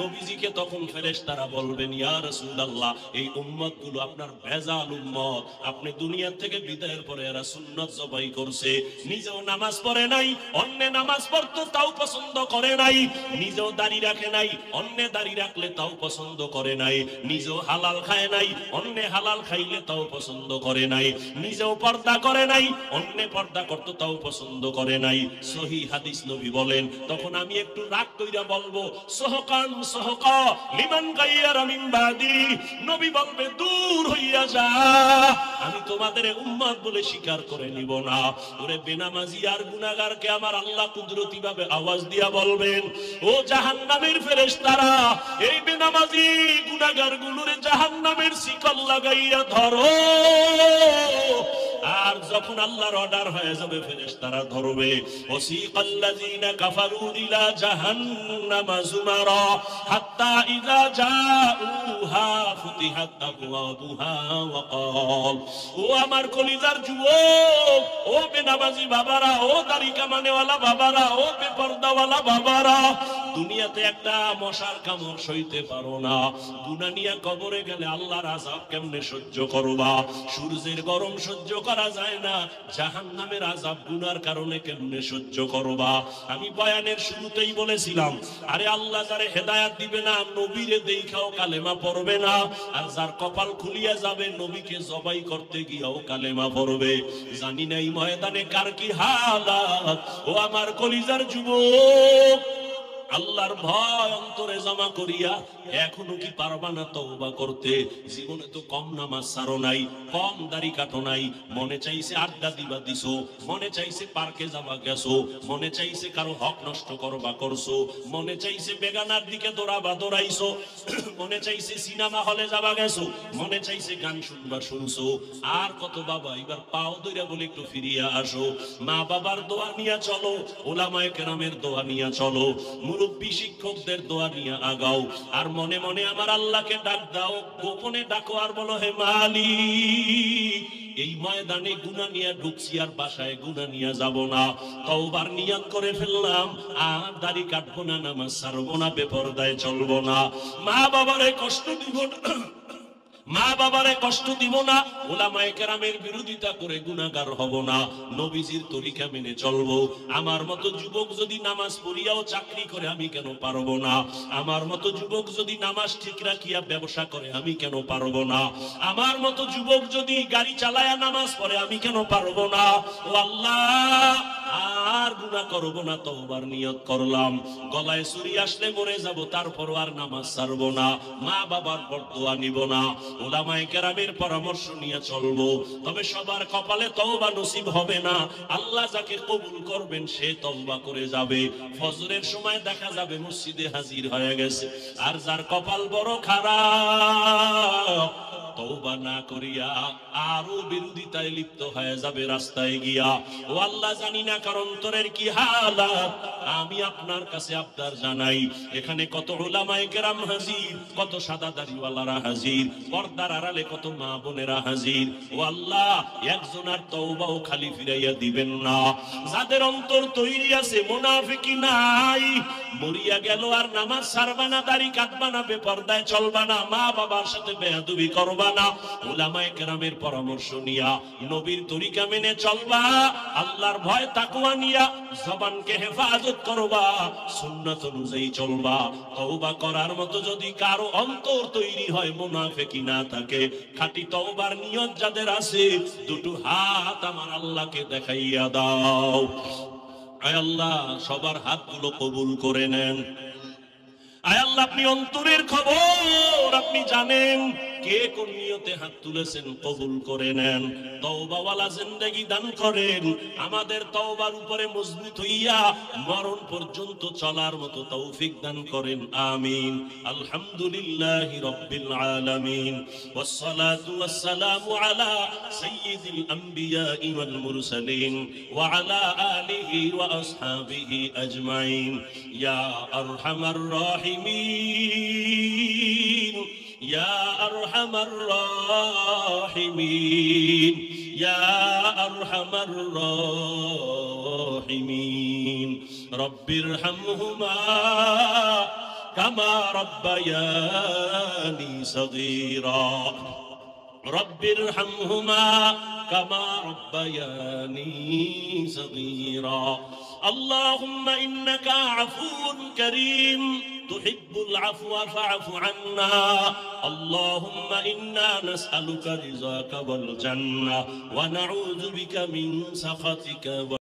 নবীজিকে তখন ফেরেশতারা বলবেন, ইয়া রাসূলুল্লাহ, এই উম্মতগুলো আপনার ভেজাল উম্মত, আপনি দুনিয়া থেকে বিদায়ের পরে এরা সুন্নাত জবাই করছে, নিজেও নামাজ পড়ে নাই, অন্য নামাজ পড়তো তাও পছন্দ করে নাই, নিজেও দাড়ি রাখে নাই, অন্য দাড়ি রাখলে তাও পছন্দ করে নাই, নিজেও হালাল খায় নাই, অন্য হালাল খাইলে তাও পছন্দ করে নাই, নিজেও পর্দা করে নাই, অন্য পর্দা করতো তাও পছন্দ করে নাই। সহিহ হাদিস নবী বলেন। তখন আমি একটু রাগ কইরা বলবো, সহকান সহকা লিমান গায়্যারা মিন বাদি। নবী বলবে, দূর হইয়া যা, আমি তোমাদের উম্মত বলে স্বীকার করে নিব না। ওরে বেনামাজি আর গুনাহগারকে আমার আল্লাহ কুদরতি ভাবে আওয়াজ দিয়া বলবেন, ও জাহান্নামের ফেরেশতারা, এই বেনামাজি গুনাহগার গুলোরে জাহান্নামের শিকল লাগাইয়া ধরো। আর যখন আল্লাহর অর্ডার হয়ে যাবে, ফেরেশতারা ধরবে। ওয়াসিকাল্লাযিনা কাফারু ইলা জাহান্নামা যুমারা হাত্তা ইযা জাউহা ফুতিহাত আবওয়াবুহা ওয়া ক্বাল, ও আমার কলিজার যুবক, ও বেনামাজি বাবারা, ও দাড়ি কামানেওয়ালা বাবারা, ও বেপরদাওয়ালা বাবারা, দুনিয়াতে একটা মশার কামড় সইতে পারো না, গুনাহ নিয়ে কবরে গেলে আল্লাহর আযাব কেমনে সহ্য করবা? সূর্যের গরম সহ্য করা যায় না, জাহান্নামের আযাব গুনার কারণে কেমনে সহ্য করবা? আমি বয়ানের শুরুতেই বলেছিলাম, আরে আল্লাহ যারে হেদায়েত দিবে না, নবীরে দেখাও কালেমা পড়বে না, আর যার কপাল খুলিয়া যাবে, নবীকে জবাই করতে গিয়েও কালেমা পড়বে। জানি না এই ময়দানে কার কি হালাত। ও আমার কলিজার যুবক, আল্লাহর ভয় অন্তরে জমা করিয়া এখনো কি পারবা না তওবা করতে? জীবনে তো কম নামাজ ছাড়ো নাই, কম দাড়ি কাটো নাই, মনে চাইছে আড্ডা দিবা দিছো, মনে চাইছে পার্কে যাবা গেছো, মনে চাইছে কারো হক নষ্ট করবা করছো, মনে চাইছে বেগানার দিকে দৌড়াবা দৌড়াইছো, মনে চাইছে সিনেমা হলে যাবা গেছো, মনে চাইছে গান শুনবা শুনছো। আর কত বাবা, এবার পাও দইরা বলে একটু ফিরিয়া আসো। মা বাবার দোয়া নিয়ে চলো, ওলামায়ে কেরামের দোয়া নিয়ে চলো, মুরব্বী শিক্ষকদের দোয়া নিয়ে আগাও। আর মনে মনে আমার আল্লাহকে ডাক দাও, গোপনে ডাকো আর বলো, হে মালিক, এই ময়দানে গুনাহ নিয়ে ঢুকছি আর বাসায় গুনাহ নিয়ে যাব না। তওবার নিয়ত করে ফেললাম, আর দাড়ি কাটবো না, নামাজ ছাড়বো না, বেপরদায় চলবো না, মা বাবারে কষ্ট দিব না, মা বাবারে কষ্ট দিব না, উলামায়ে কেরামের বিরোধিতা করে গুনাহগার হব না, নবীজির তরিকা মেনে চলবো। আমার মতো যুবক যদি নামাজ পড়িয়াও চাকরি করে আমি কেন পারবো না? আমার মতো যুবক যদি নামাজ ঠিক রাখিয়া ব্যবসা করে আমি কেন পারবো না? আমার মতো যুবক যদি গাড়ি চালায়া নামাজ পড়ে আমি কেন পারবো না? ও আল্লাহ, আর গুনাহ করব না, তওবার নিয়ত করলাম। গলায় ছুরি আসলে মরে যাব, তারপর আর নামাজ ছাড়বো না, মা বাবার বরদোয়া নিব না, উলামায়ে কেরামের পরামর্শ নিয়ে চলবো। তবে সবার কপালে তওবা নসিব হবে না। আল্লাহ যাকে কবুল করবেন সে তওবা করে যাবে, ফজরের সময় দেখা যাবে মসজিদে হাজির হয়ে গেছে। আর যার কপাল বড় খারাপ, তওবা না করিয়া আরো বিরোধিতায় লিপ্ত হয়ে যাবে রাস্তায় গিয়া। ও আল্লাহ, জানি না কার অন্তরের কি হালাত, আমি আপনার কাছে আবদার জানাই, এখানে কত উলামায়ে কেরাম হাজির, কত সাদা দাড়িওয়ালারা হাজির, পর্দার আড়ালে কত মা বোনেরা হাজির। ও আল্লাহ, একজনের তওবাও খালি ফিরাইয়া দিবেন না। যাদের অন্তর তৈরি আছে, মুনাফিকি নাই, মরিয়া গেল আর নামাজ ছাড়বা না, দাড়ি কাটবা না, বেপরদায় চলবা না, মা বাবার সাথে বেয়াদবি করবা না, উলামায়ে কেরামের পরামর্শ নিয়া নবীর তরিকা মেনে চলবা, আল্লাহর ভয় তাকওয়া নিয়া জবানকে হেফাজত করবা, সুন্নাত অনুযায়ী চলবা। তওবা করার মতো যদি কারো অন্তর তৈরি হয়, মুনাফিকি না থাকে, খাঁটি তওবার নিয়ত যাদের আছে, দুটো হাত আমার আল্লাহকে দেখাইয়া দাও। আয় আল্লাহ, সবার হাতগুলো কবুল করে নেন। আয় আল্লাহ, আপনি অন্তরের খবর আপনি জানেন, কে কোন নিয়তে হাত তুলেছেন, কবুল করে নেন। তওবাওয়ালা জিন্দেগি দান করেন, আমাদের তওবার উপরে মজবুত হইয়া মরণ পর্যন্ত চলার মতো তৌফিক দান করেন, আমিন। আলহামদুলিল্লাহি রাব্বিল আলামিন, ওয়াসসালাতু ওয়াসসালামু আলা সাইয়্যিদিল আমবিয়া ওয়াল মুরসালিন ওয়া আলা আলিহি ওয়া আসহাবিহি আজমাইন। ইয়া আরহামার রাহিমিন, يا أرحم الراحمين، يا أرحم الراحمين، رب ارحمهما كما ربياني صغيرا، رب ارحمهما كما ربياني صغيرا. اللهم إنك عفو كريم تحب العفو فاعف عنا. اللهم إنا نسألك رضاك والجنة ونعوذ بك من سخطك